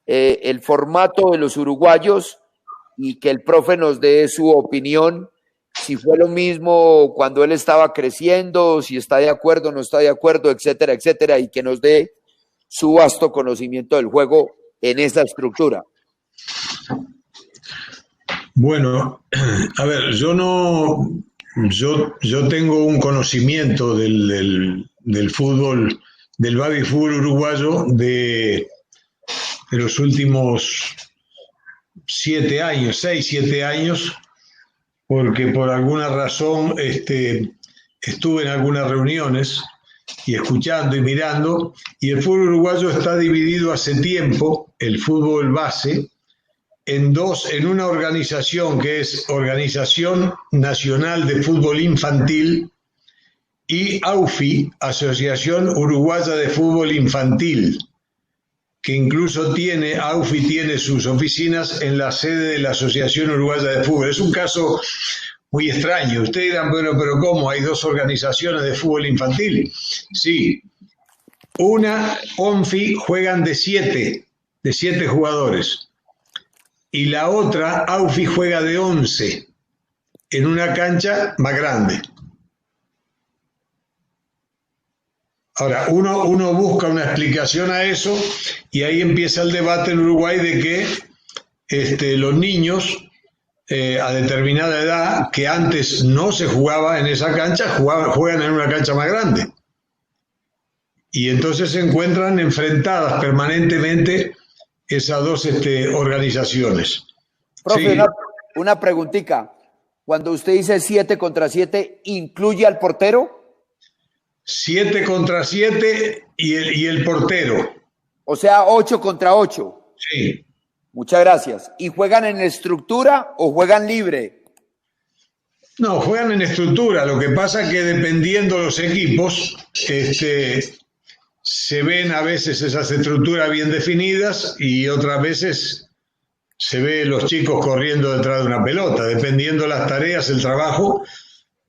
S4: el formato de los uruguayos y que el profe nos dé su opinión, si fue lo mismo cuando él estaba creciendo, si está de acuerdo o no está de acuerdo, etcétera, etcétera, y que nos dé su vasto conocimiento del juego en esa estructura.
S1: Bueno, a ver, yo tengo un conocimiento del fútbol, del baby fútbol uruguayo de los últimos 7 años, 6, 7 años, porque por alguna razón estuve en algunas reuniones y escuchando y mirando, y el fútbol uruguayo está dividido hace tiempo, el fútbol base, en una organización que es Organización Nacional de Fútbol Infantil, y AUFI, Asociación Uruguaya de Fútbol Infantil, que incluso AUFI tiene sus oficinas en la sede de la Asociación Uruguaya de Fútbol. Es un caso muy extraño. Ustedes dirán, bueno, pero ¿cómo? ¿Hay 2 organizaciones de fútbol infantil? Sí. Una, ONFI, juegan de 7 jugadores. Y la otra, AUFI, juega de 11, en una cancha más grande. Ahora, uno busca una explicación a eso, y ahí empieza el debate en Uruguay de que los niños a determinada edad, que antes no se jugaba en esa cancha, juegan en una cancha más grande. Y entonces se encuentran enfrentadas permanentemente esas 2 organizaciones.
S4: Profe,
S1: sí.
S4: una preguntita. Cuando usted dice 7 contra 7, ¿incluye al portero?
S1: 7 contra 7 y el portero.
S4: O sea, 8 contra 8.
S1: Sí.
S4: Muchas gracias. ¿Y juegan en estructura o juegan libre?
S1: No, juegan en estructura. Lo que pasa es que dependiendo los equipos, se ven a veces esas estructuras bien definidas y otras veces se ve los chicos corriendo detrás de una pelota. Dependiendo las tareas, el trabajo,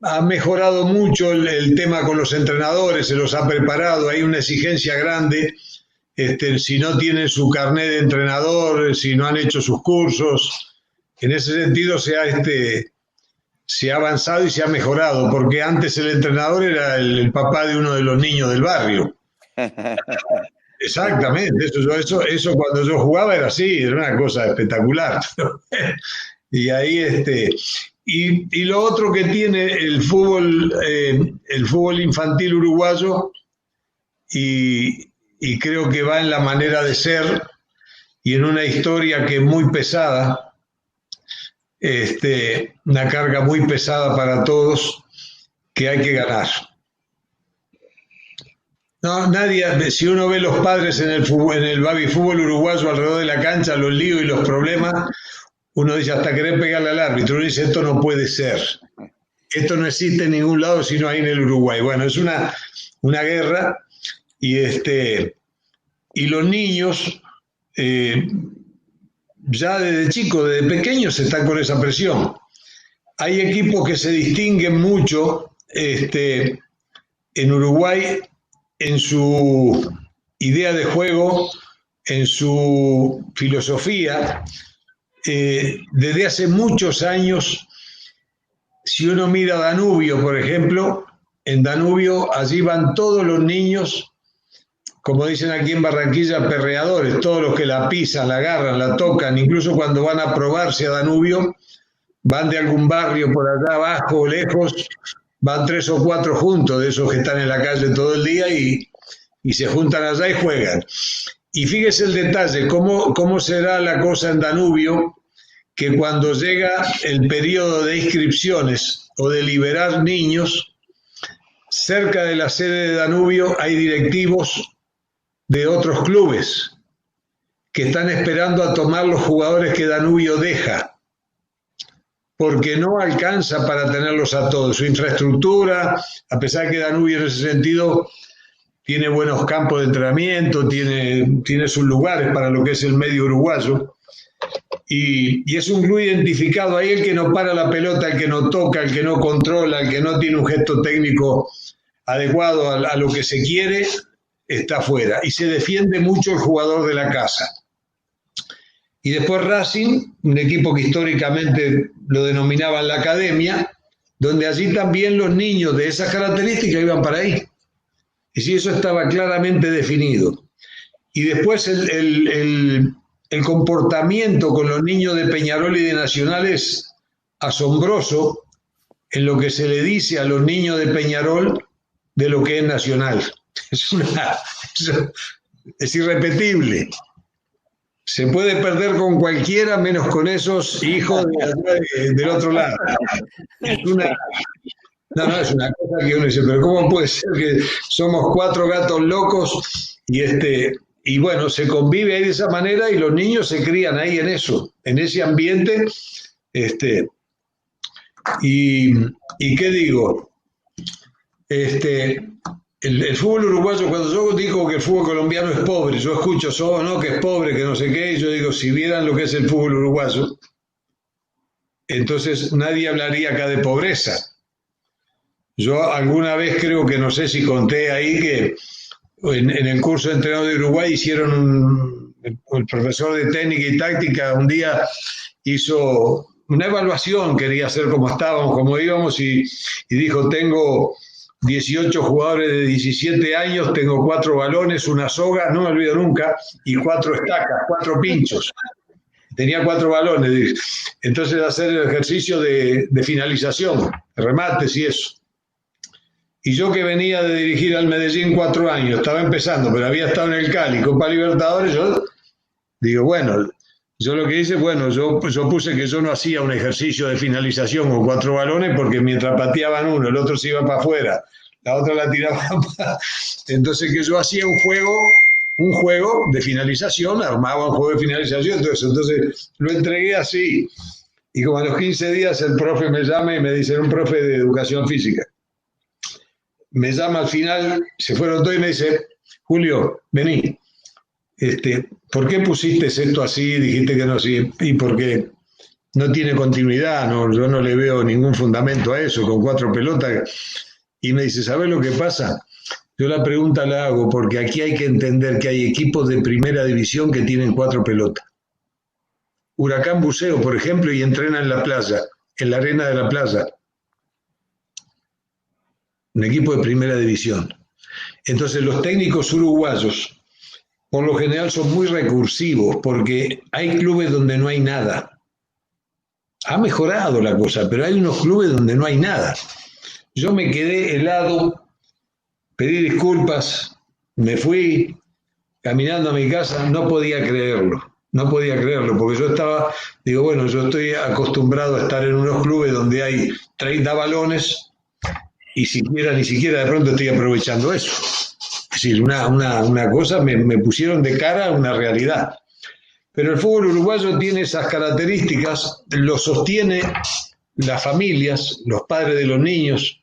S1: ha mejorado mucho el tema con los entrenadores, se los ha preparado, hay una exigencia grande. Si no tienen su carnet de entrenador, si no han hecho sus cursos, en ese sentido se ha avanzado y se ha mejorado, porque antes el entrenador era el papá de uno de los niños del barrio. Exactamente, eso cuando yo jugaba era así, era una cosa espectacular. Y ahí y lo otro que tiene el fútbol infantil uruguayo, y creo que va en la manera de ser y en una historia que es muy pesada, una carga muy pesada para todos, que hay que ganar. No, nadie, si uno ve los padres en el baby fútbol uruguayo alrededor de la cancha, los líos y los problemas, uno dice hasta querer pegarle al árbitro, uno dice esto no puede ser, esto no existe en ningún lado sino ahí en el Uruguay. Bueno, es una guerra. Y los niños, ya desde chicos, desde pequeños, están con esa presión. Hay equipos que se distinguen mucho en Uruguay en su idea de juego, en su filosofía. Desde hace muchos años, si uno mira Danubio, por ejemplo, en Danubio allí van todos los niños, como dicen aquí en Barranquilla, perreadores, todos los que la pisan, la agarran, la tocan, incluso cuando van a probarse a Danubio, van de algún barrio por allá abajo o lejos, van 3 o 4 juntos de esos que están en la calle todo el día y se juntan allá y juegan. Y fíjese el detalle, cómo será la cosa en Danubio, que cuando llega el periodo de inscripciones o de liberar niños, cerca de la sede de Danubio hay directivos de otros clubes que están esperando a tomar los jugadores que Danubio deja, porque no alcanza para tenerlos a todos. Su infraestructura, a pesar que Danubio en ese sentido tiene buenos campos de entrenamiento, tiene sus lugares para lo que es el medio uruguayo, y es un club identificado ahí, el que no para la pelota, el que no toca, el que no controla, el que no tiene un gesto técnico adecuado a lo que se quiere, está fuera, y se defiende mucho el jugador de la casa. Y después Racing, un equipo que históricamente lo denominaban la academia, donde allí también los niños de esas características iban para ahí. Y sí, eso estaba claramente definido. Y después el comportamiento con los niños de Peñarol y de Nacional es asombroso en lo que se le dice a los niños de Peñarol de lo que es Nacional. Es irrepetible. Se puede perder con cualquiera menos con esos hijos del otro lado. Es una cosa que uno dice, pero ¿cómo puede ser que somos 4 gatos locos y bueno, se convive ahí de esa manera y los niños se crían ahí en eso, en ese ambiente? ¿Y qué digo? El fútbol uruguayo, cuando yo digo que el fútbol colombiano es pobre, yo escucho no, que es pobre, que no sé qué, y yo digo, si vieran lo que es el fútbol uruguayo, entonces nadie hablaría acá de pobreza. Yo alguna vez creo que, no sé si conté ahí, que en el curso de entrenador de Uruguay el profesor de técnica y táctica un día hizo una evaluación, quería saber cómo estábamos, cómo íbamos, y dijo, tengo 18 jugadores de 17 años, tengo 4 balones, una soga, no me olvido nunca, y 4 estacas, 4 pinchos. Tenía 4 balones. Entonces hacer el ejercicio de finalización, remates y eso. Y yo, que venía de dirigir al Medellín 4 años, estaba empezando, pero había estado en el Cali, Copa Libertadores, yo digo, bueno, Yo lo que hice, bueno, yo puse que yo no hacía un ejercicio de finalización con 4 balones porque mientras pateaban uno, el otro se iba para afuera, la otra la tiraba para... Entonces que yo hacía un juego de finalización, armaba un juego de finalización, entonces lo entregué así. Y como a los 15 días el profe me llama y me dice, era un profe de educación física. Me llama al final, se fueron todos y me dice, Julio, vení. ¿Por qué pusiste esto así? Dijiste que no, sí, y porque no tiene continuidad, no, yo no le veo ningún fundamento a eso, con 4 pelotas. Y me dice, ¿sabes lo que pasa? Yo la pregunta la hago porque aquí hay que entender que hay equipos de primera división que tienen 4 pelotas. Huracán Buceo, por ejemplo, y entrena en la playa, en la arena de la playa. Un equipo de primera división. Entonces los técnicos uruguayos por lo general son muy recursivos porque hay clubes donde no hay nada. Ha mejorado la cosa, pero hay unos clubes donde no hay nada. Yo me quedé helado, pedí disculpas, me fui caminando a mi casa, no podía creerlo, porque yo estaba, digo, bueno, yo estoy acostumbrado a estar en unos clubes donde hay 30 balones y ni siquiera de pronto estoy aprovechando eso. Es decir, una cosa, me pusieron de cara a una realidad. Pero el fútbol uruguayo tiene esas características, lo sostiene las familias, los padres de los niños.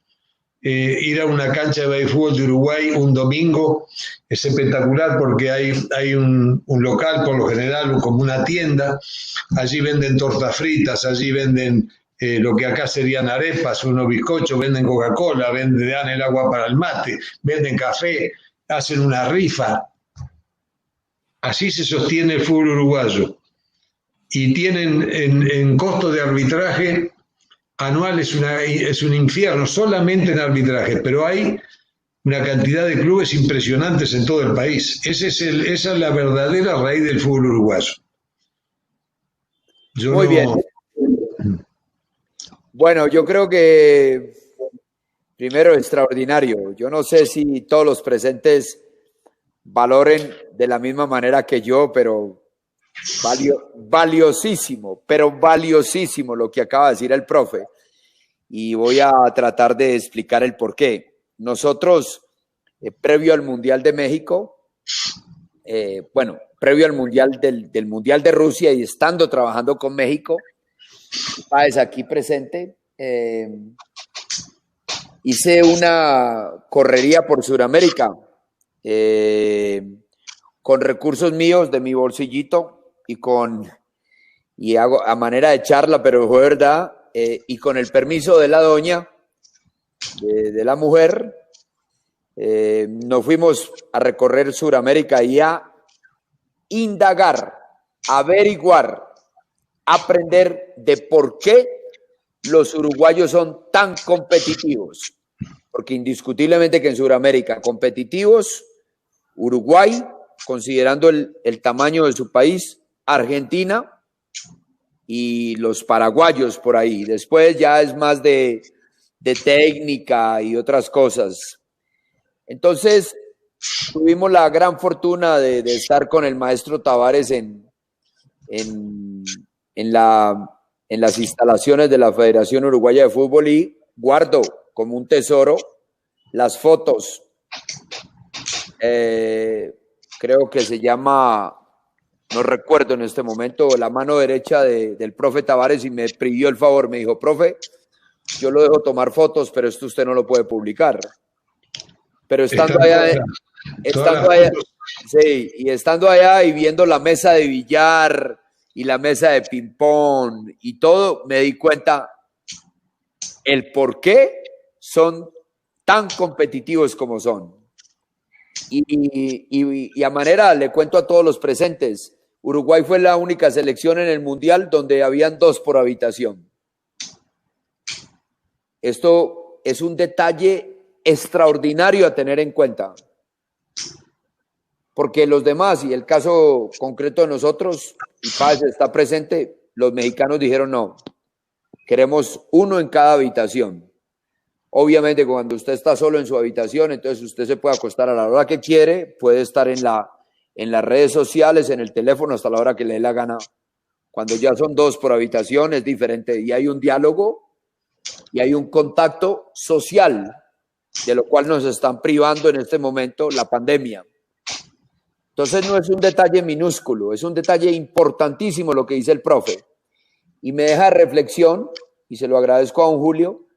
S1: Ir a una cancha de fútbol de Uruguay un domingo es espectacular porque hay un local, por lo general, como una tienda. Allí venden tortas fritas, allí venden lo que acá serían arepas, unos bizcochos, venden Coca-Cola, dan el agua para el mate, venden café, hacen una rifa. Así se sostiene el fútbol uruguayo. Y tienen en costo de arbitraje anual es un infierno, solamente en arbitraje, pero hay una cantidad de clubes impresionantes en todo el país. Esa es la verdadera raíz del fútbol uruguayo.
S4: Muy bien. Bueno, yo creo que primero extraordinario. Yo no sé si todos los presentes valoren de la misma manera que yo, pero valiosísimo lo que acaba de decir el profe. Y voy a tratar de explicar el por qué. Nosotros, previo al Mundial de México, previo al Mundial del Mundial de Rusia y estando trabajando con México, Páez aquí presente, hice una correría por Sudamérica con recursos míos de mi bolsillito y hago a manera de charla, pero fue verdad, y con el permiso de la doña, de la mujer, nos fuimos a recorrer Sudamérica y a indagar, averiguar, aprender de por qué los uruguayos son tan competitivos. Porque indiscutiblemente que en Sudamérica, competitivos, Uruguay, considerando el tamaño de su país, Argentina y los paraguayos por ahí. Después ya es más de técnica y otras cosas. Entonces, tuvimos la gran fortuna de estar con el maestro Tavares en las instalaciones de la Federación Uruguaya de Fútbol y guardo como un tesoro las fotos. Creo que se llama, no recuerdo en este momento, la mano derecha del profe Tavares y me pidió el favor, me dijo, profe, yo lo dejo tomar fotos, pero esto usted no lo puede publicar. Pero estando allá, sí, y estando allá y viendo la mesa de billar y la mesa de ping-pong y todo, me di cuenta el por qué son tan competitivos como son. Y a manera, le cuento a todos los presentes, Uruguay fue la única selección en el Mundial donde habían 2 por habitación. Esto es un detalle extraordinario a tener en cuenta. Porque los demás, y el caso concreto de nosotros, y Páez está presente, los mexicanos dijeron no, queremos 1 en cada habitación. Obviamente cuando usted está solo en su habitación, entonces usted se puede acostar a la hora que quiere, puede estar en las redes sociales, en el teléfono hasta la hora que le dé la gana, Cuando ya son 2 por habitación es diferente y hay un diálogo y hay un contacto social, de lo cual nos están privando en este momento la pandemia. Entonces no es un detalle minúsculo, es un detalle importantísimo lo que dice el profe. Y me deja reflexión, y se lo agradezco a don Julio,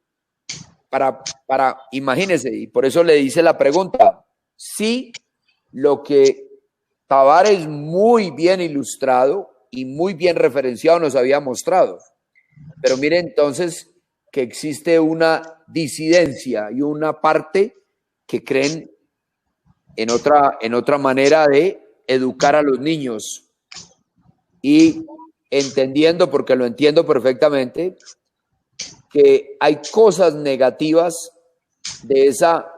S4: para imagínese, y por eso le hice la pregunta, si lo que Tavares muy bien ilustrado y muy bien referenciado nos había mostrado. Pero mire entonces que existe una disidencia y una parte que creen en otra manera de educar a los niños. Y entendiendo, porque lo entiendo perfectamente, que hay cosas negativas de esa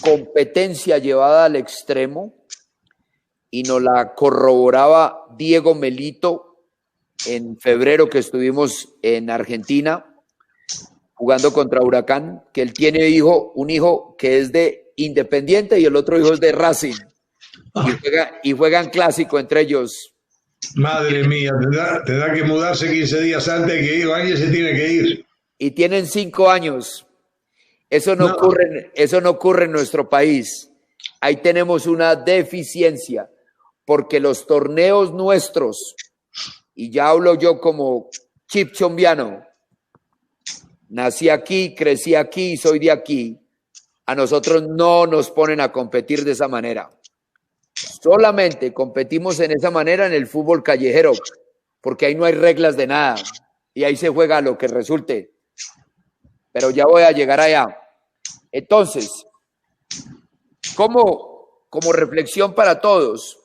S4: competencia llevada al extremo, y nos la corroboraba Diego Melito en febrero que estuvimos en Argentina jugando contra Huracán, que él tiene un hijo que es de Independiente y el otro hijo es de Racing, y juegan clásico entre ellos.
S1: Madre mía, tendrá que mudarse 15 días antes que alguien se tiene que ir.
S4: Y tienen 5 años. Eso no ocurre en nuestro país. Ahí tenemos una deficiencia, porque los torneos nuestros, y ya hablo yo como chip chombiano, nací aquí, crecí aquí, soy de aquí, a nosotros no nos ponen a competir de esa manera. Solamente competimos en esa manera en el fútbol callejero, porque ahí no hay reglas de nada y ahí se juega lo que resulte. Pero ya voy a llegar allá. Entonces, como reflexión para todos,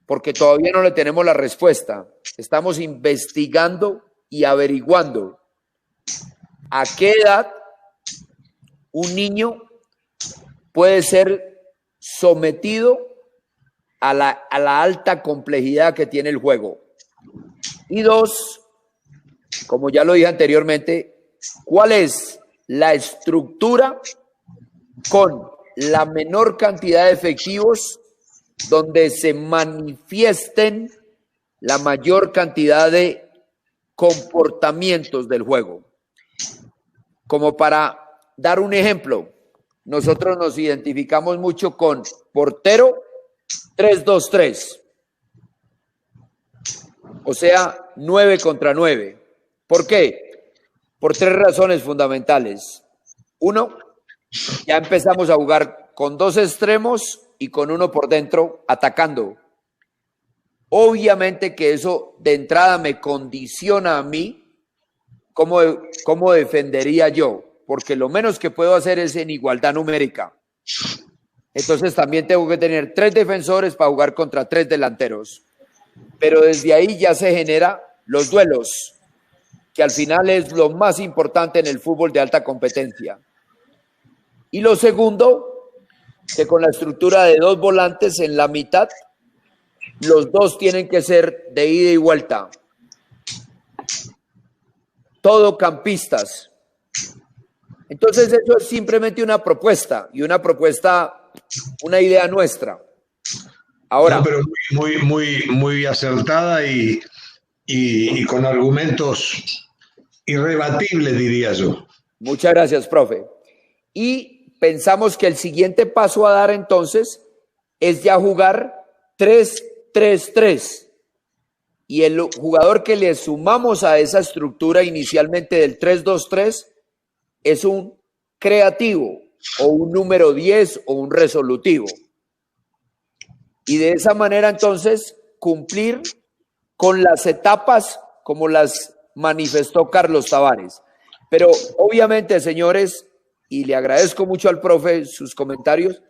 S4: porque todavía no le tenemos la respuesta, estamos investigando y averiguando a qué edad un niño puede ser sometido a la alta complejidad que tiene el juego. Y 2, como ya lo dije anteriormente, ¿cuál es la estructura con la menor cantidad de efectivos donde se manifiesten la mayor cantidad de comportamientos del juego? Como para dar un ejemplo, nosotros nos identificamos mucho con portero 3-2-3, o sea, 9 contra 9. ¿Por qué? Por 3 razones fundamentales. 1, ya empezamos a jugar con 2 extremos y con 1 por dentro atacando. Obviamente que eso de entrada me condiciona a mí cómo defendería yo, porque lo menos que puedo hacer es en igualdad numérica. Entonces también tengo que tener 3 defensores para jugar contra 3 delanteros. Pero desde ahí ya se generan los duelos, que al final es lo más importante en el fútbol de alta competencia. Y lo segundo, que con la estructura de 2 volantes en la mitad, los 2 tienen que ser de ida y vuelta. Todo campistas. Entonces eso es simplemente una propuesta, y una idea nuestra. Ahora,
S1: no, pero muy acertada y con argumentos irrebatibles, diría yo.
S4: Muchas gracias, profe. Y pensamos que el siguiente paso a dar entonces es ya jugar 3-3-3. Y el jugador que le sumamos a esa estructura inicialmente del 3-2-3 es un creativo, o un número 10 o un resolutivo. Y de esa manera entonces cumplir con las etapas como las manifestó Carlos Tavares. Pero obviamente, señores, y le agradezco mucho al profe sus comentarios,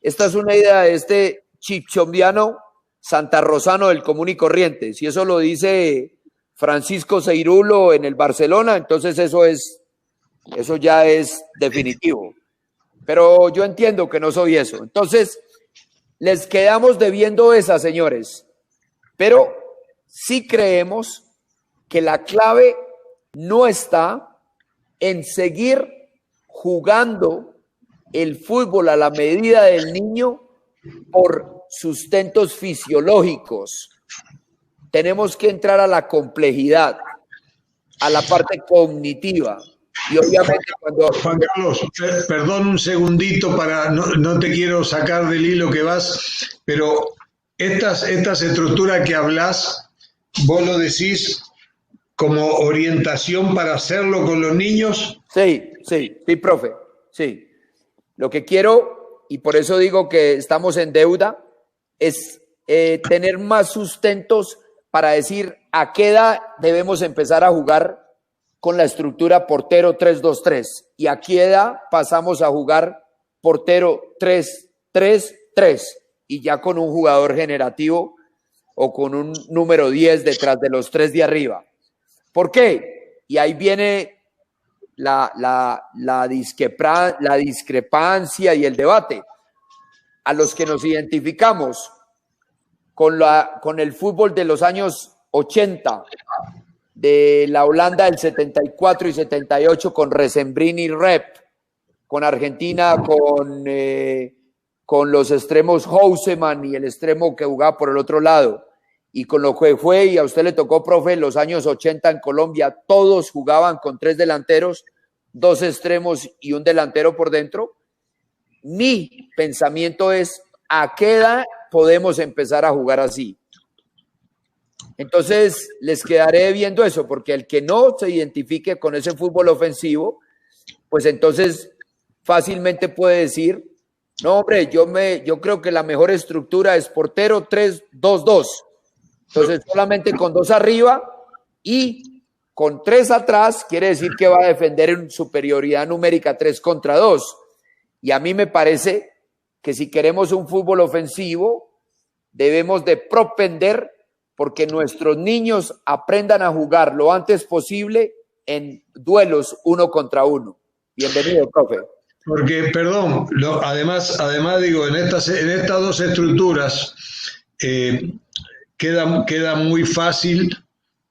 S4: esta es una idea de este chipchombiano santarrosano del común y corriente. Si eso lo dice Francisco Seirulo en el Barcelona, entonces eso ya es definitivo. Pero yo entiendo que no soy eso. Entonces, les quedamos debiendo esa, señores. Pero sí creemos que la clave no está en seguir jugando el fútbol a la medida del niño por sustentos fisiológicos. tenemos que entrar a la complejidad, a la parte cognitiva. Y obviamente cuando...
S1: Juan Carlos, perdón un segundito para, no te quiero sacar del hilo que vas, pero estas estructuras que hablas, vos lo decís como orientación para hacerlo con los niños.
S4: Sí, profe, sí. Lo que quiero, y por eso digo que estamos en deuda, es tener más sustentos para decir a qué edad debemos empezar a jugar con la estructura portero 3-2-3 y a qué edad pasamos a jugar portero 3-3-3 y ya con un jugador generativo o con un número 10 detrás de los 3 de arriba. ¿Por qué? Y ahí viene la discrepancia y el debate. A los que nos identificamos con el fútbol de los años 80, de la Holanda del 74 y 78 con Resembrini y Rep, con Argentina con los extremos Houseman y el extremo que jugaba por el otro lado, y con lo que fue, y a usted le tocó, profe, los años 80 en Colombia, todos jugaban con 3 delanteros, 2 extremos y un delantero por dentro. Mi pensamiento es, ¿a qué edad podemos empezar a jugar así? Entonces, les quedaré viendo eso, porque el que no se identifique con ese fútbol ofensivo, pues entonces fácilmente puede decir, no, hombre, yo creo que la mejor estructura es portero 3-2-2. Entonces, solamente con 2 arriba y con 3 atrás, quiere decir que va a defender en superioridad numérica 3 contra 2. Y a mí me parece que si queremos un fútbol ofensivo, debemos de propender porque nuestros niños aprendan a jugar lo antes posible en duelos 1 contra 1. Bienvenido, profe.
S1: Porque, perdón, además digo, en estas 2 estructuras queda muy fácil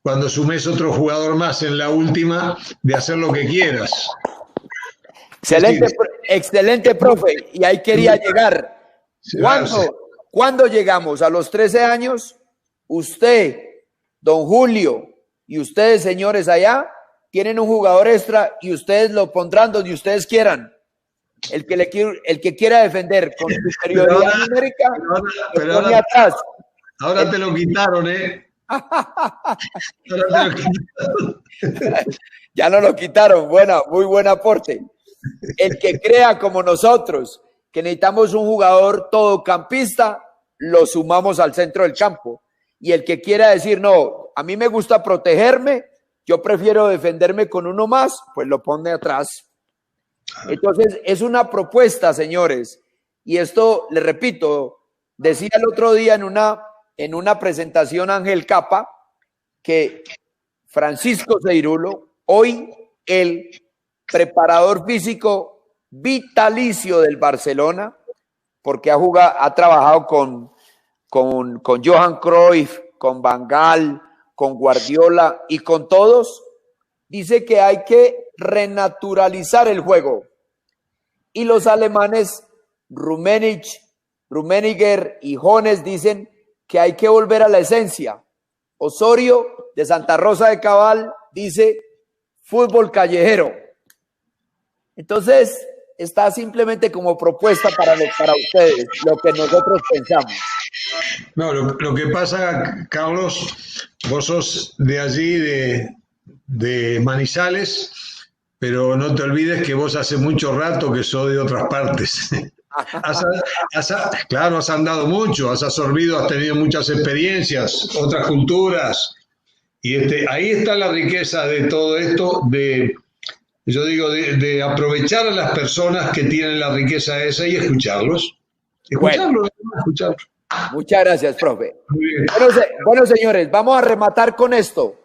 S1: cuando sumes otro jugador más en la última de hacer lo que quieras.
S4: Excelente, profe. Y ahí quería llegar. ¿Cuándo llegamos? ¿A los 13 años? Usted, don Julio, y ustedes, señores, allá, tienen un jugador extra y ustedes lo pondrán donde ustedes quieran. El que quiera defender con superioridad numérica,
S1: pero ahora, atrás. Ahora te lo quitaron,
S4: Ya no lo quitaron. Muy buen aporte. El que crea como nosotros que necesitamos un jugador todocampista, lo sumamos al centro del campo. Y el que quiera decir, no, a mí me gusta protegerme, yo prefiero defenderme con uno más, pues lo pone atrás. Entonces, es una propuesta, señores. Y esto, le repito, decía el otro día en una presentación Ángel Capa, que Francisco Ceirulo, hoy el preparador físico vitalicio del Barcelona, porque ha trabajado con Johan Cruyff, con Van Gaal, con Guardiola y con todos, dice que hay que renaturalizar el juego. Y los alemanes, Rummenigge y Jones, dicen que hay que volver a la esencia. Osorio, de Santa Rosa de Cabal, dice fútbol callejero. Entonces, está simplemente como propuesta para ustedes, lo que nosotros pensamos.
S1: No, lo que pasa, Carlos, vos sos de allí, de Manizales, pero no te olvides que vos hace mucho rato que sos de otras partes. Claro, has andado mucho, has absorbido, has tenido muchas experiencias, otras culturas, y ahí está la riqueza de todo esto, yo digo, de aprovechar a las personas que tienen la riqueza esa y escucharlos. Escucharlos.
S4: Muchas gracias, profe. Bueno, señores, vamos a rematar con esto.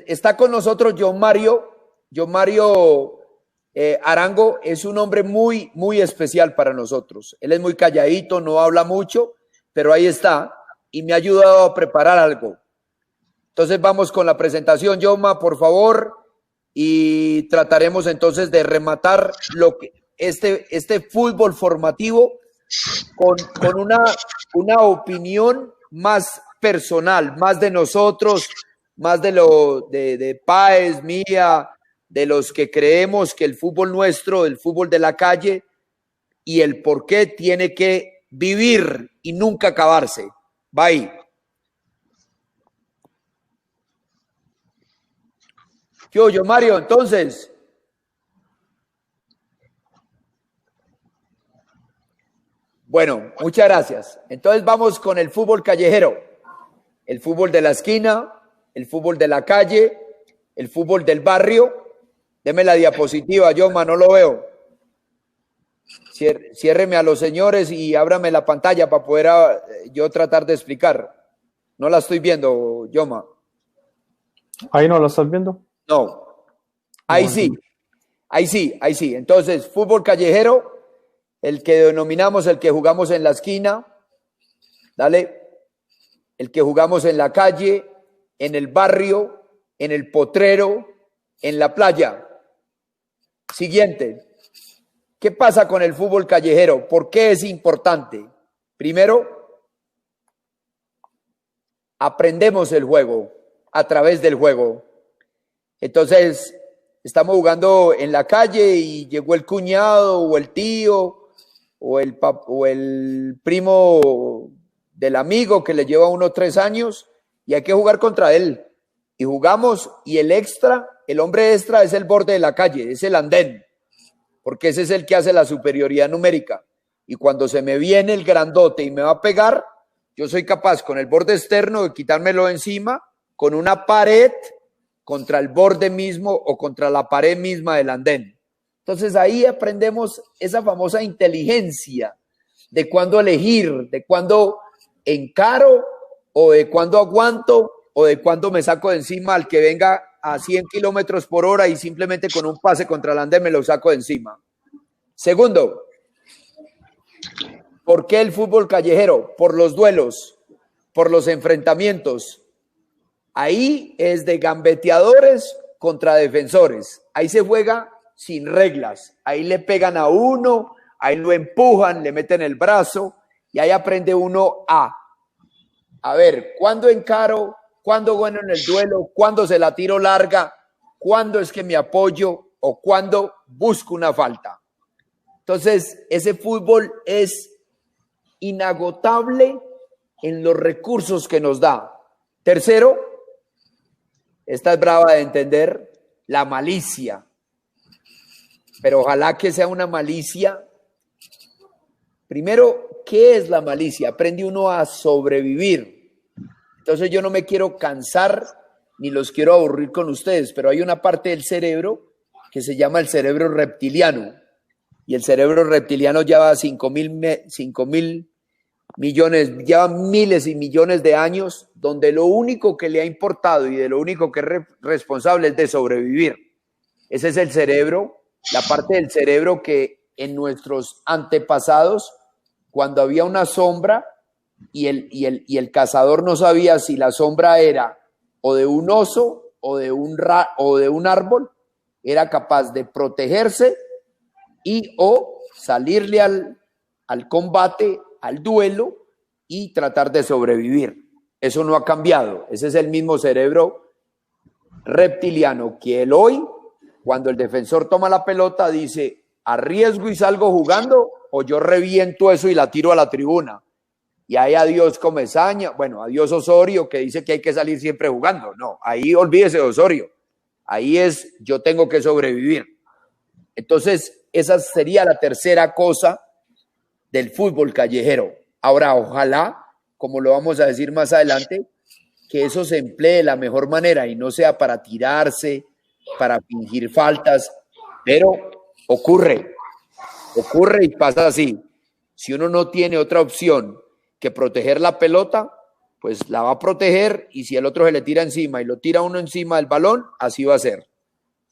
S4: Está con nosotros John Mario Arango. Es un hombre muy, muy especial para nosotros. Él es muy calladito, no habla mucho, pero ahí está y me ha ayudado a preparar algo. Entonces vamos con la presentación, Joma, por favor, y trataremos entonces de rematar este fútbol formativo con una opinión más personal, más de nosotros, más de Páez, mía, de los que creemos que el fútbol nuestro, el fútbol de la calle, y el por qué tiene que vivir y nunca acabarse. Va ahí. ¿Qué oye, Mario? Entonces, bueno, muchas gracias. Entonces vamos con el fútbol callejero, el fútbol de la esquina, el fútbol de la calle, el fútbol del barrio. Deme la diapositiva, Yoma, no lo veo. Ciérreme a los señores y ábrame la pantalla para poder yo tratar de explicar. No la estoy viendo, Yoma.
S7: Ahí no la estás viendo.
S4: No, ahí sí, ahí sí, ahí sí. Entonces, fútbol callejero, el que denominamos el que jugamos en la esquina, dale, el que jugamos en la calle, en el barrio, en el potrero, en la playa. Siguiente. ¿Qué pasa con el fútbol callejero? ¿Por qué es importante? Primero, aprendemos el juego a través del juego. Entonces, estamos jugando en la calle y llegó el cuñado o el tío o el primo del amigo que le lleva 1 o 3 años y hay que jugar contra él. Y jugamos y el hombre extra es el borde de la calle, es el andén, porque ese es el que hace la superioridad numérica. Y cuando se me viene el grandote y me va a pegar, yo soy capaz con el borde externo de quitármelo encima, con una pared contra el borde mismo o contra la pared misma del andén. Entonces ahí aprendemos esa famosa inteligencia de cuándo elegir, de cuándo encaro o de cuándo aguanto o de cuándo me saco de encima al que venga a 100 kilómetros por hora y simplemente con un pase contra el andén me lo saco de encima. Segundo, ¿por qué el fútbol callejero? Por los duelos, por los enfrentamientos. Ahí es de gambeteadores contra defensores. Ahí se juega sin reglas. Ahí le pegan a uno, ahí lo empujan, le meten el brazo y ahí aprende uno a ver, ¿cuándo encaro? ¿Cuándo gano en el duelo? ¿Cuándo se la tiro larga? ¿Cuándo es que me apoyo? ¿O cuándo busco una falta? Entonces, ese fútbol es inagotable en los recursos que nos da. Tercero, esta es brava de entender, la malicia. Pero ojalá que sea una malicia. Primero, ¿qué es la malicia? Aprende uno a sobrevivir. Entonces yo no me quiero cansar ni los quiero aburrir con ustedes, pero hay una parte del cerebro que se llama el cerebro reptiliano. Y el cerebro reptiliano lleva 5.000 millones, lleva miles y millones de años, donde lo único que le ha importado y de lo único que es responsable es de sobrevivir. Ese es el cerebro, la parte del cerebro que en nuestros antepasados, cuando había una sombra y el cazador no sabía si la sombra era o de un oso o de un árbol, era capaz de protegerse y o salirle al combate, al duelo y tratar de sobrevivir. Eso no ha cambiado. Ese es el mismo cerebro reptiliano que el hoy, cuando el defensor toma la pelota, dice, ¿arriesgo y salgo jugando o yo reviento eso y la tiro a la tribuna? Y ahí adiós Comesaña, bueno, adiós Osorio, que dice que hay que salir siempre jugando. No, ahí olvídese de Osorio. Ahí es, yo tengo que sobrevivir. Entonces, esa sería la tercera cosa del fútbol callejero. Ahora, ojalá, como lo vamos a decir más adelante, que eso se emplee de la mejor manera y no sea para tirarse, para fingir faltas, pero ocurre y pasa así. Si uno no tiene otra opción que proteger la pelota, pues la va a proteger y si el otro se le tira encima y lo tira uno encima del balón, así va a ser.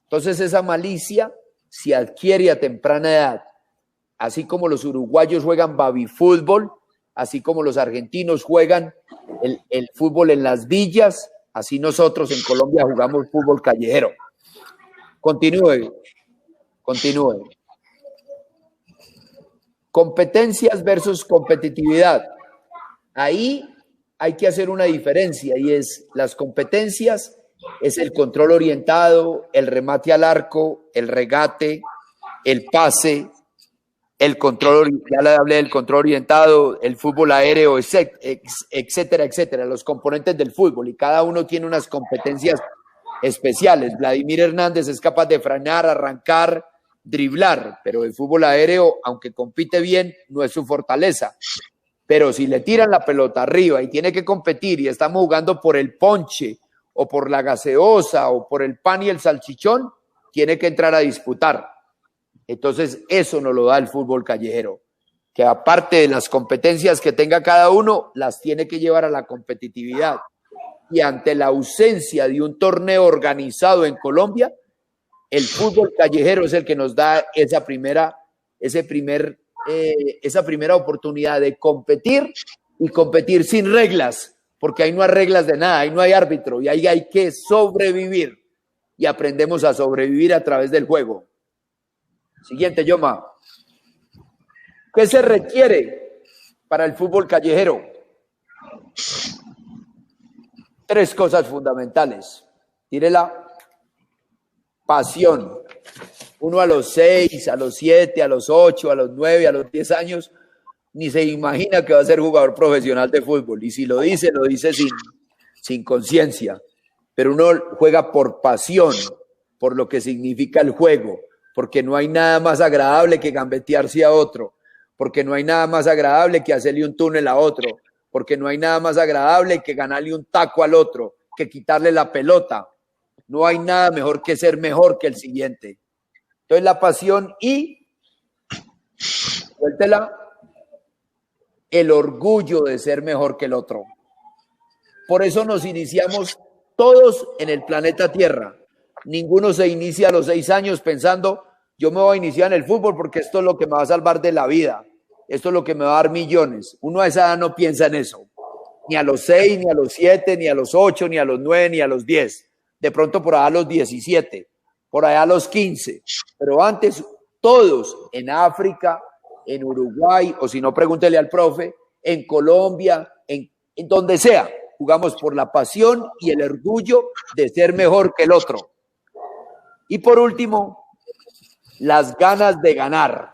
S4: Entonces esa malicia se adquiere a temprana edad, así como los uruguayos juegan babifútbol, así como los argentinos juegan el fútbol en las villas, así nosotros en Colombia jugamos fútbol callejero. Continúe. Competencias versus competitividad. Ahí hay que hacer una diferencia y es las competencias, es el control orientado, el remate al arco, el regate, el pase, el control, ya le hablé del control orientado, el fútbol aéreo, etcétera, etcétera, los componentes del fútbol y cada uno tiene unas competencias especiales. Vladimir Hernández es capaz de frenar, arrancar, driblar, pero el fútbol aéreo, aunque compite bien, no es su fortaleza. Pero si le tiran la pelota arriba y tiene que competir y estamos jugando por el ponche o por la gaseosa o por el pan y el salchichón, tiene que entrar a disputar. Entonces eso nos lo da el fútbol callejero, que aparte de las competencias que tenga cada uno, las tiene que llevar a la competitividad. Y ante la ausencia de un torneo organizado en Colombia, el fútbol callejero es el que nos da esa primera oportunidad de competir y competir sin reglas, porque ahí no hay reglas de nada, ahí no hay árbitro y ahí hay que sobrevivir y aprendemos a sobrevivir a través del juego. Siguiente, Yoma. ¿Qué se requiere para el fútbol callejero? 3 cosas fundamentales. Tírela. Pasión. Uno a los 6, a los 7, a los 8, a los 9, a los 10 años, ni se imagina que va a ser jugador profesional de fútbol. Y si lo dice sin conciencia. Pero uno juega por pasión, por lo que significa el juego, porque no hay nada más agradable que gambetearse a otro, porque no hay nada más agradable que hacerle un túnel a otro, porque no hay nada más agradable que ganarle un taco al otro, que quitarle la pelota. No hay nada mejor que ser mejor que el siguiente. Entonces la pasión y, suéltela, el orgullo de ser mejor que el otro. Por eso nos iniciamos todos en el planeta Tierra. Ninguno se inicia a los 6 años pensando, yo me voy a iniciar en el fútbol porque esto es lo que me va a salvar de la vida. Esto es lo que me va a dar millones. Uno a esa edad no piensa en eso. Ni a los 6, ni a los 7, ni a los 8, ni a los 9, ni a los 10. De pronto por allá a los 17, por allá a los 15. Pero antes, todos en África, en Uruguay, o si no, pregúntele al profe, en Colombia, en donde sea, jugamos por la pasión y el orgullo de ser mejor que el otro. Y por último, las ganas de ganar.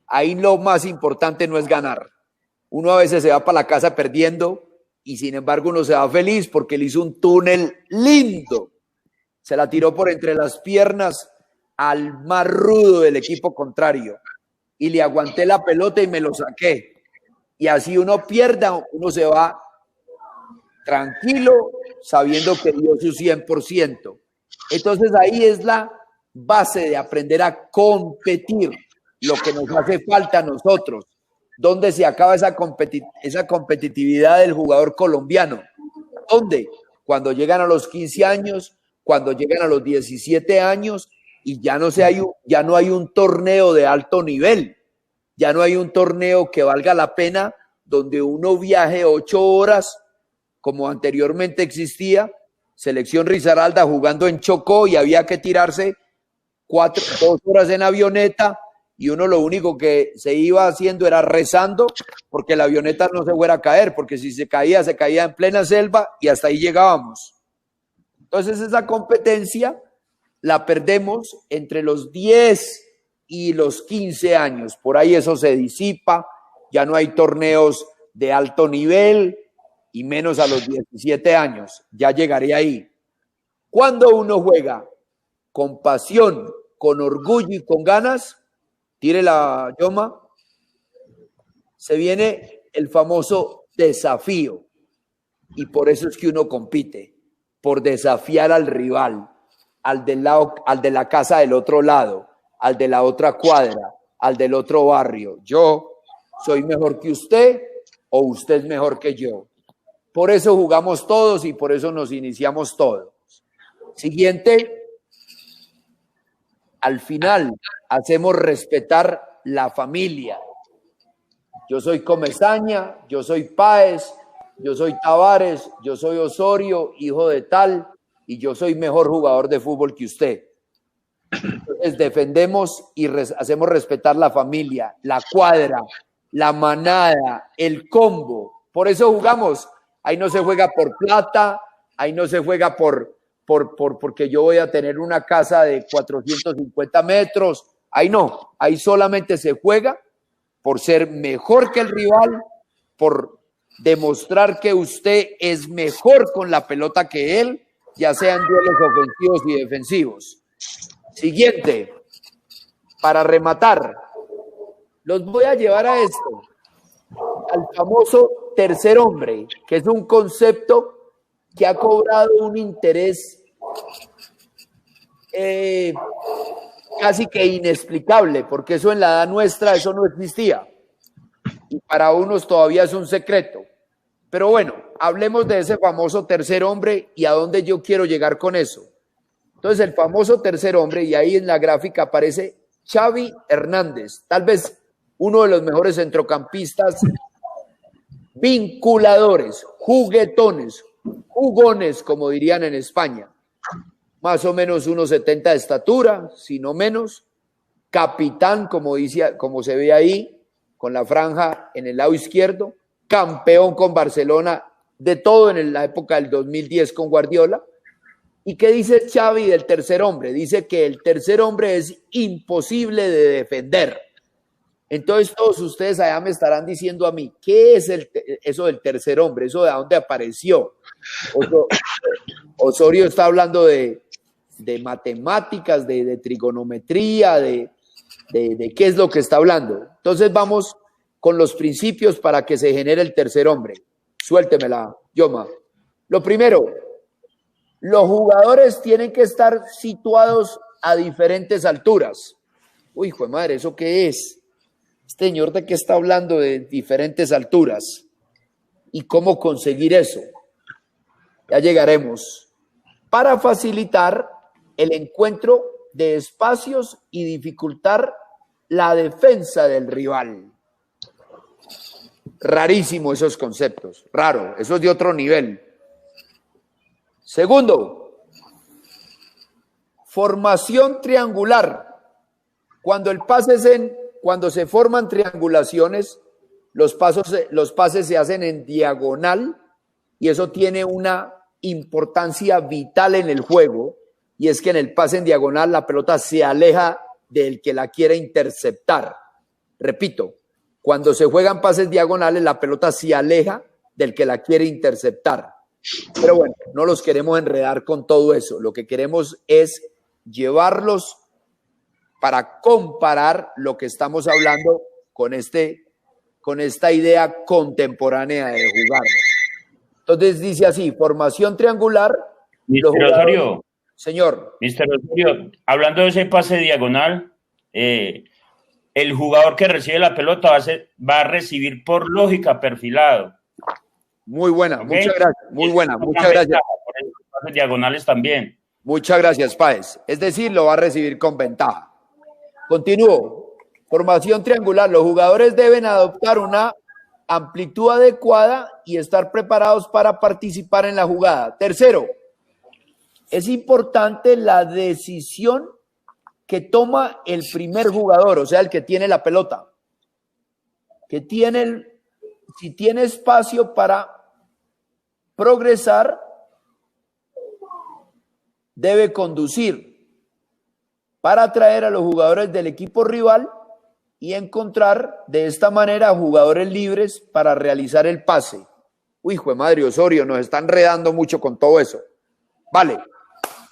S4: Ahí lo más importante no es ganar. Uno a veces se va para la casa perdiendo y sin embargo uno se va feliz porque le hizo un túnel lindo. Se la tiró por entre las piernas al más rudo del equipo contrario y le aguanté la pelota y me lo saqué. Y así uno pierda, uno se va tranquilo sabiendo que dio su 100%. Entonces ahí es la base de aprender a competir, lo que nos hace falta a nosotros. ¿Dónde se acaba esa competitividad del jugador colombiano? ¿Dónde? Cuando llegan a los 15 años, cuando llegan a los 17 años y ya no hay un torneo de alto nivel, ya no hay un torneo que valga la pena donde uno viaje 8 horas como anteriormente existía, Selección Risaralda jugando en Chocó y había que tirarse 2 horas en avioneta y uno lo único que se iba haciendo era rezando porque la avioneta no se fuera a caer, porque si se caía en plena selva y hasta ahí llegábamos. Entonces esa competencia la perdemos entre los 10 y los 15 años, por ahí eso se disipa, ya no hay torneos de alto nivel y menos a los 17 años, ya llegaré ahí. Cuando uno juega con pasión, con orgullo y con ganas, tire la Yoma, se viene el famoso desafío. Y por eso es que uno compite, por desafiar al rival, al de la casa del otro lado, al de la otra cuadra, al del otro barrio. Yo soy mejor que usted o usted es mejor que yo. Por eso jugamos todos y por eso nos iniciamos todos. Siguiente. Al final hacemos respetar la familia. Yo soy Comesaña, yo soy Páez, yo soy Tavares, yo soy Osorio, hijo de tal, y yo soy mejor jugador de fútbol que usted. Entonces defendemos y hacemos respetar la familia, la cuadra, la manada, el combo. Por eso jugamos. Ahí no se juega por plata, ahí no se juega porque yo voy a tener una casa de 450 metros. Ahí no, ahí solamente se juega por ser mejor que el rival, por demostrar que usted es mejor con la pelota que él, ya sean duelos ofensivos y defensivos. Siguiente, para rematar, los voy a llevar a esto, al famoso tercer hombre, que es un concepto que ha cobrado un interés casi que inexplicable, porque eso en la edad nuestra, eso no existía. Y para unos todavía es un secreto. Pero bueno, hablemos de ese famoso tercer hombre y a dónde yo quiero llegar con eso. Entonces, el famoso tercer hombre, y ahí en la gráfica aparece Xavi Hernández, tal vez uno de los mejores centrocampistas, vinculadores, juguetones, jugones, como dirían en España. Más o menos 1,70 de estatura, si no menos. Capitán, como se ve ahí, con la franja en el lado izquierdo. Campeón con Barcelona, de todo en la época del 2010 con Guardiola. ¿Y qué dice Xavi del tercer hombre? Dice que el tercer hombre es imposible de defender. Entonces todos ustedes allá me estarán diciendo a mí, ¿qué es eso del tercer hombre? ¿Eso de dónde apareció? Osorio está hablando de matemáticas, de trigonometría, de qué es lo que está hablando. Entonces vamos con los principios para que se genere el tercer hombre. Suéltemela, Yoma. Lo primero, los jugadores tienen que estar situados a diferentes alturas. Uy, hijo de madre, ¿eso qué es? Este señor, ¿de qué está hablando de diferentes alturas? ¿Y cómo conseguir eso? Ya llegaremos. Para facilitar el encuentro de espacios y dificultar la defensa del rival. Rarísimo esos conceptos, raro, eso es de otro nivel. Segundo, formación triangular. Cuando se forman triangulaciones, los pases se hacen en diagonal y eso tiene una importancia vital en el juego, y es que en el pase en diagonal la pelota se aleja del que la quiere interceptar. Repito, cuando se juegan pases diagonales la pelota se aleja del que la quiere interceptar. Pero bueno, no los queremos enredar con todo eso. Lo que queremos es llevarlos para comparar lo que estamos hablando con esta idea contemporánea de jugar. Entonces dice así, formación triangular.
S8: Mr. Osorio.
S4: Señor.
S8: Mr. Osorio, hablando de ese pase diagonal, el jugador que recibe la pelota va a recibir por lógica perfilado.
S4: Muy buena, ¿okay? Muchas gracias. Muy buena, muchas gracias.
S8: Por eso, pases diagonales también.
S4: Muchas gracias, Páez. Es decir, lo va a recibir con ventaja. Continúo. Formación triangular. Los jugadores deben adoptar una amplitud adecuada y estar preparados para participar en la jugada. Tercero, es importante la decisión que toma el primer jugador, o sea, el que tiene la pelota, si tiene espacio para progresar, debe conducir para atraer a los jugadores del equipo rival y encontrar de esta manera jugadores libres para realizar el pase. Uy, hijo de madre, Osorio, nos está enredando mucho con todo eso. Vale.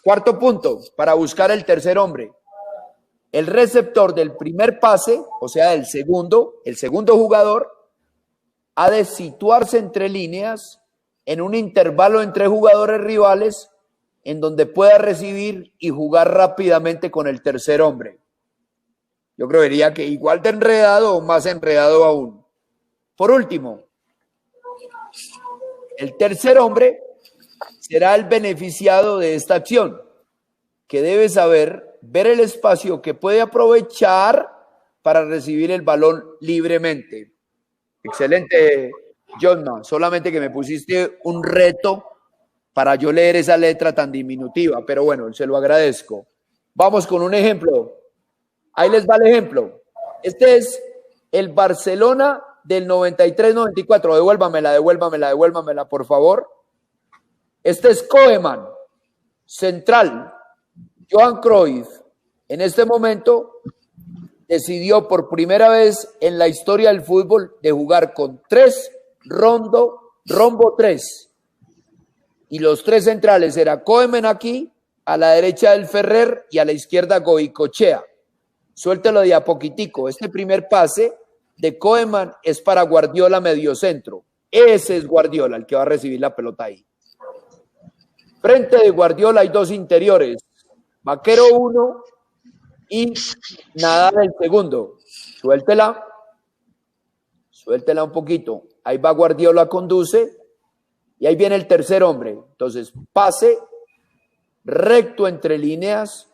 S4: Cuarto punto, para buscar el tercer hombre. El receptor del primer pase, o sea, el segundo jugador, ha de situarse entre líneas en un intervalo entre jugadores rivales en donde pueda recibir y jugar rápidamente con el tercer hombre. Yo creería que igual de enredado o más enredado aún. Por último, el tercer hombre será el beneficiado de esta acción, que debe saber ver el espacio que puede aprovechar para recibir el balón libremente. Excelente, Jonna, solamente que me pusiste un reto para yo leer esa letra tan diminutiva, pero bueno, se lo agradezco. Vamos con un ejemplo. Ahí les va el ejemplo. Este es el Barcelona del 93-94. Devuélvamela, por favor. Este es Koeman, central. Johan Cruyff, en este momento, decidió por primera vez en la historia del fútbol de jugar con rombo 3. Y los tres centrales era Koeman aquí, a la derecha del Ferrer y a la izquierda Goicoechea. Suéltelo de a poquitico. Este primer pase de Koeman es para Guardiola mediocentro. Ese es Guardiola, el que va a recibir la pelota ahí. Frente de Guardiola hay dos interiores, Vaquero 1 y Nadal el segundo. Suéltela un poquito. Ahí va Guardiola, conduce y ahí viene el tercer hombre. Entonces, pase recto entre líneas.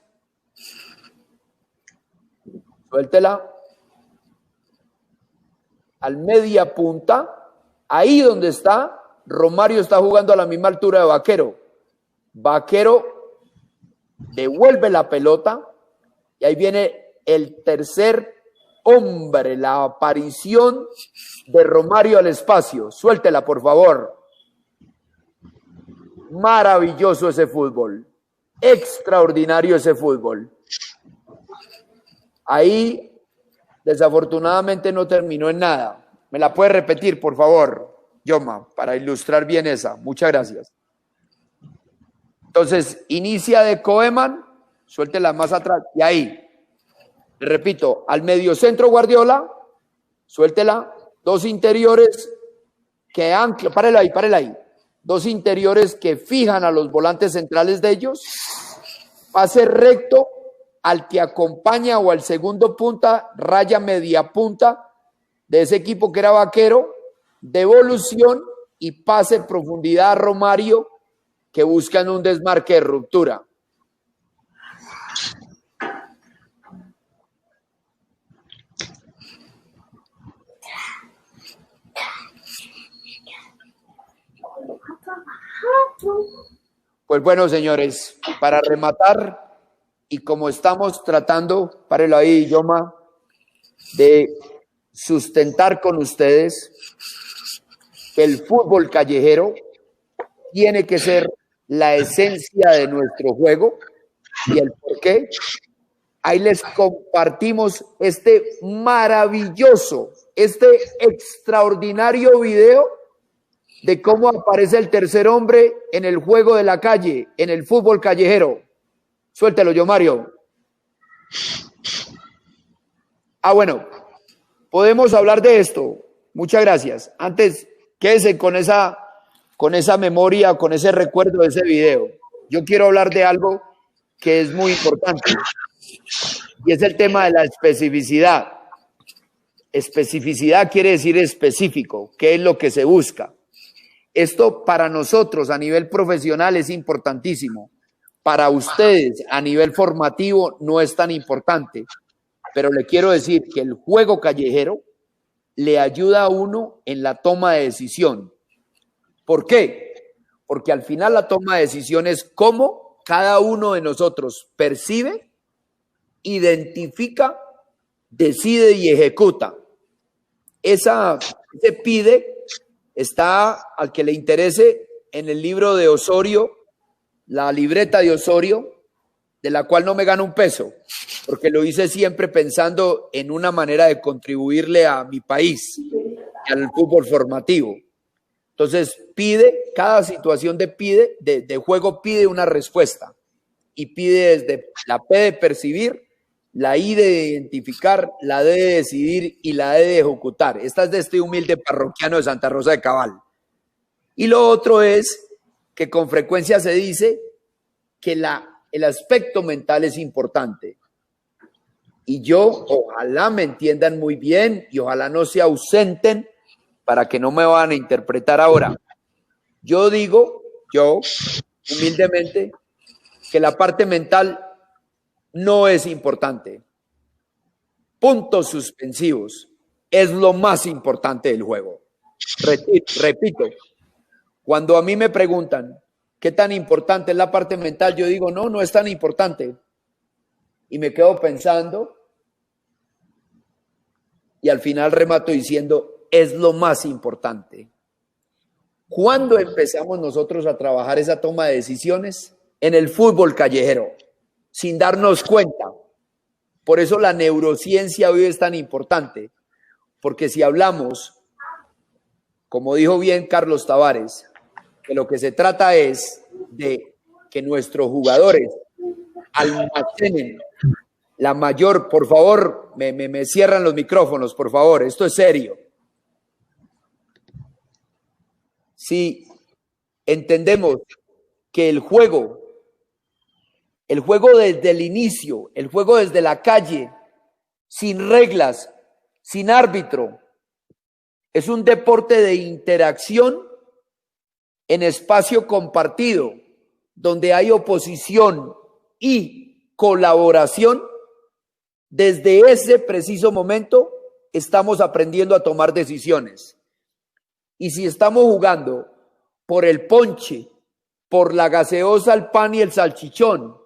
S4: Suéltela al media punta. Ahí donde está, Romario está jugando a la misma altura de Vaquero. Vaquero devuelve la pelota y ahí viene el tercer hombre, la aparición de Romario al espacio. Suéltela, por favor. Maravilloso ese fútbol. Extraordinario ese fútbol. Ahí, desafortunadamente, no terminó en nada. ¿Me la puede repetir, por favor, Yoma, para ilustrar bien esa? Muchas gracias. Entonces, inicia de Koeman, suéltela más atrás, y ahí, le repito, al mediocentro Guardiola, suéltela, dos interiores que anclan, párela ahí, dos interiores que fijan a los volantes centrales de ellos, pase recto al que acompaña o al segundo punta, raya media punta de ese equipo que era Vaquero, devolución y pase en profundidad a Romario, que buscan un desmarque de ruptura. Pues bueno, señores, para rematar, y como estamos tratando, párelo ahí, Yoma, de sustentar con ustedes que el fútbol callejero tiene que ser la esencia de nuestro juego y el por qué. Ahí les compartimos este maravilloso, este extraordinario video de cómo aparece el tercer hombre en el juego de la calle, en el fútbol callejero. Suéltelo, yo, Mario. Bueno, podemos hablar de esto. Muchas gracias. Antes, quédese con esa memoria, con ese recuerdo de ese video. Yo quiero hablar de algo que es muy importante y es el tema de la especificidad. Especificidad quiere decir específico, ¿qué es lo que se busca? Esto para nosotros a nivel profesional es importantísimo. Para ustedes a nivel formativo no es tan importante, pero le quiero decir que el juego callejero le ayuda a uno en la toma de decisión. ¿Por qué? Porque al final la toma de decisión es cómo cada uno de nosotros percibe, identifica, decide y ejecuta. Ese pide está, al que le interese, en el libro de Osorio, la libreta de Osorio, de la cual no me gano un peso, porque lo hice siempre pensando en una manera de contribuirle a mi país y al fútbol formativo. Entonces pide, cada situación de juego pide una respuesta y pide desde la P de percibir, la I de identificar, la D de decidir y la E de ejecutar. Esta es de este humilde parroquiano de Santa Rosa de Cabal. Y lo otro es que con frecuencia se dice que el aspecto mental es importante. Y yo, ojalá me entiendan muy bien y ojalá no se ausenten para que no me van a interpretar ahora. Yo digo, humildemente, que la parte mental no es importante. Puntos suspensivos. Es lo más importante del juego. Repito, cuando a mí me preguntan qué tan importante es la parte mental, yo digo, no es tan importante. Y me quedo pensando y al final remato diciendo, es lo más importante. ¿Cuándo empezamos nosotros a trabajar esa toma de decisiones? En el fútbol callejero, sin darnos cuenta. Por eso la neurociencia hoy es tan importante, porque si hablamos, como dijo bien Carlos Tavares, que lo que se trata es de que nuestros jugadores almacenen la mayor, por favor, me cierran los micrófonos, por favor, esto es serio. Si entendemos que el juego desde el inicio, el juego desde la calle, sin reglas, sin árbitro, es un deporte de interacción en espacio compartido, donde hay oposición y colaboración. Desde ese preciso momento estamos aprendiendo a tomar decisiones. Y si estamos jugando por el ponche, por la gaseosa, el pan y el salchichón,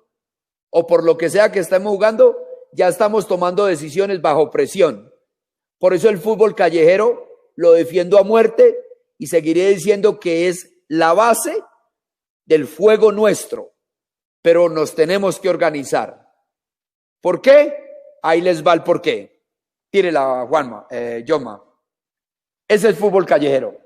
S4: o por lo que sea que estemos jugando, ya estamos tomando decisiones bajo presión. Por eso el fútbol callejero lo defiendo a muerte y seguiré diciendo que es la base del juego nuestro, pero nos tenemos que organizar. ¿Por qué? Ahí les va el por qué. Tírela, Juanma, Yoma. Es el fútbol callejero.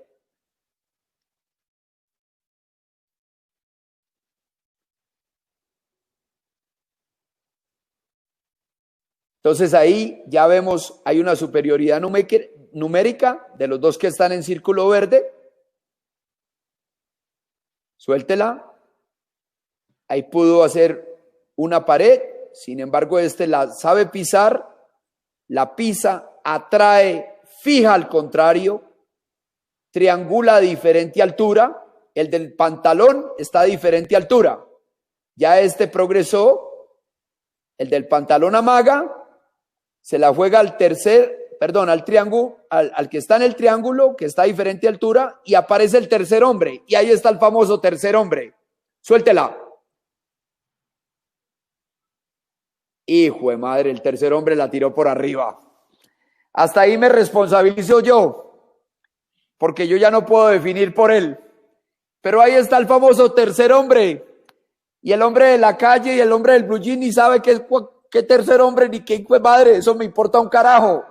S4: Entonces ahí ya vemos, hay una superioridad numérica de los dos que están en círculo verde. Suéltela. Ahí pudo hacer una pared, sin embargo este la sabe pisar, la pisa, atrae, fija al contrario, triangula a diferente altura, el del pantalón está a diferente altura. Ya este progresó, el del pantalón amaga, se la juega al triángulo, al que está en el triángulo, que está a diferente altura, y aparece el tercer hombre, y ahí está el famoso tercer hombre. Suéltela. Hijo de madre, el tercer hombre la tiró por arriba. Hasta ahí me responsabilizo yo, porque yo ya no puedo definir por él. Pero ahí está el famoso tercer hombre, y el hombre de la calle y el hombre del blue jean ni sabe qué tercer hombre, ni qué hijo de madre, eso me importa un carajo,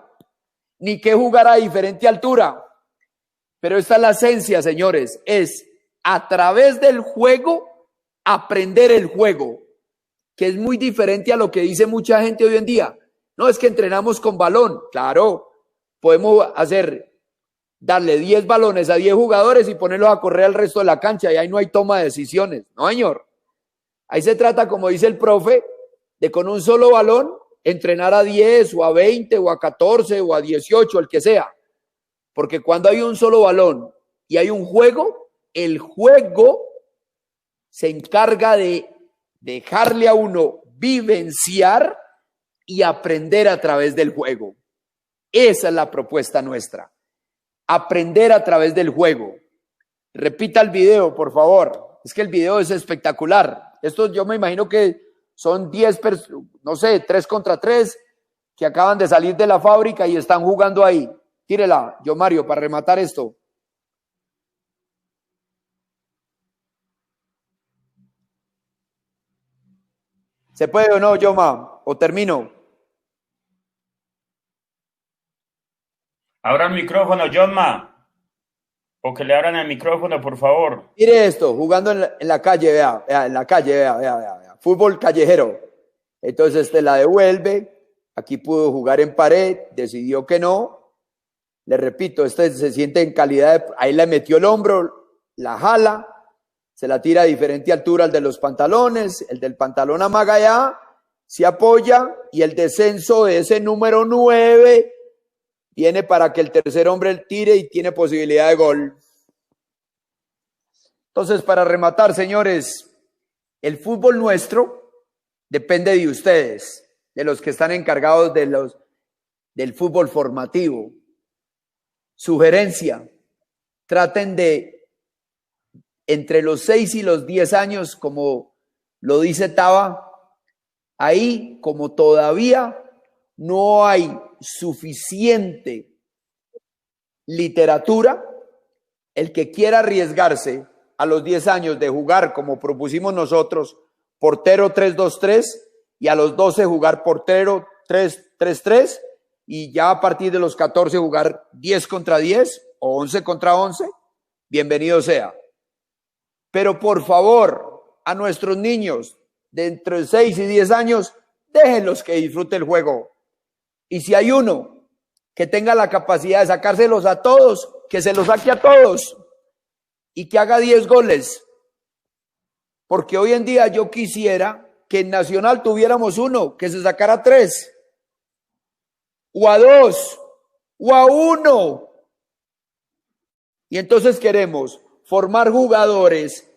S4: ni qué jugar a diferente altura. Pero esta es la esencia, señores, es a través del juego, aprender el juego, que es muy diferente a lo que dice mucha gente hoy en día. No, es que entrenamos con balón. Claro, podemos darle 10 balones a 10 jugadores y ponerlos a correr al resto de la cancha, y ahí no hay toma de decisiones. No, señor. Ahí se trata, como dice el profe, de con un solo balón entrenar a 10 o a 20 o a 14 o a 18, el que sea. Porque cuando hay un solo balón y hay un juego, el juego se encarga de dejarle a uno vivenciar y aprender a través del juego. Esa es la propuesta nuestra. Aprender a través del juego. Repita el video, por favor. Es que el video es espectacular. Esto yo me imagino que son 10, no sé, 3 contra 3 que acaban de salir de la fábrica y están jugando ahí. Tírela, yo Mario, para rematar esto. ¿Se puede o no, Yoma? ¿O termino?
S8: Abra el micrófono, Yoma. O que le abran el micrófono, por favor.
S4: Mire esto, jugando en la calle, vea, en la calle, vea. Fútbol callejero. Entonces la devuelve. Aquí pudo jugar en pared, decidió que no. Le repito, se siente en calidad ahí le metió el hombro, la jala, se la tira a diferente altura al de los pantalones, el del pantalón amaga ya, se apoya y el descenso de ese número 9 viene para que el tercer hombre tire y tiene posibilidad de gol. Entonces, para rematar, señores, el fútbol nuestro depende de ustedes, de los que están encargados del fútbol formativo. Sugerencia, traten de, entre los 6 y los 10 años, como lo dice Taba, ahí como todavía no hay suficiente literatura, el que quiera arriesgarse a los 10 años de jugar como propusimos nosotros, portero 3-2-3, y a los 12 jugar portero 3-3-3, y ya a partir de los 14 jugar 10 contra 10 o 11 contra 11, bienvenido sea. Pero por favor, a nuestros niños de entre 6 y 10 años, déjenlos que disfrute el juego. Y si hay uno que tenga la capacidad de sacárselos a todos, que se los saque a todos y que haga 10 goles. Porque hoy en día yo quisiera que en Nacional tuviéramos uno que se sacara 3 o a 2 o a 1. Y entonces queremos formar jugadores.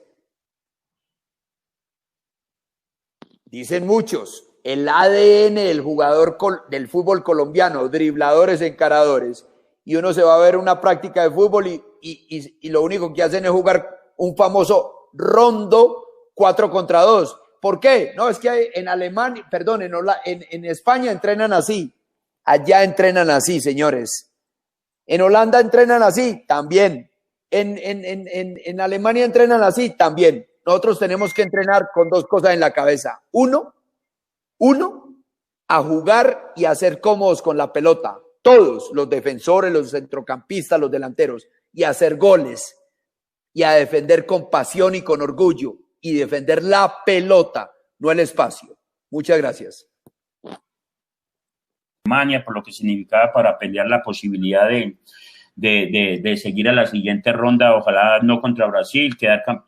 S4: Dicen muchos, el ADN del jugador del fútbol colombiano, dribladores, encaradores. Y uno se va a ver una práctica de fútbol y lo único que hacen es jugar un famoso rondo 4 contra 2. ¿Por qué? No, es que en Alemania, perdón, en España entrenan así. Allá entrenan así, señores. En Holanda entrenan así, también. En Alemania entrenan así, también. Nosotros tenemos que entrenar con 2 cosas en la cabeza. Uno, a jugar y a ser cómodos con la pelota. Todos, los defensores, los centrocampistas, los delanteros. Y a hacer goles. Y a defender con pasión y con orgullo. Y defender la pelota, no el espacio. Muchas gracias.
S8: Alemania, por lo que significaba para pelear la posibilidad de seguir a la siguiente ronda, ojalá no contra Brasil, quedar primero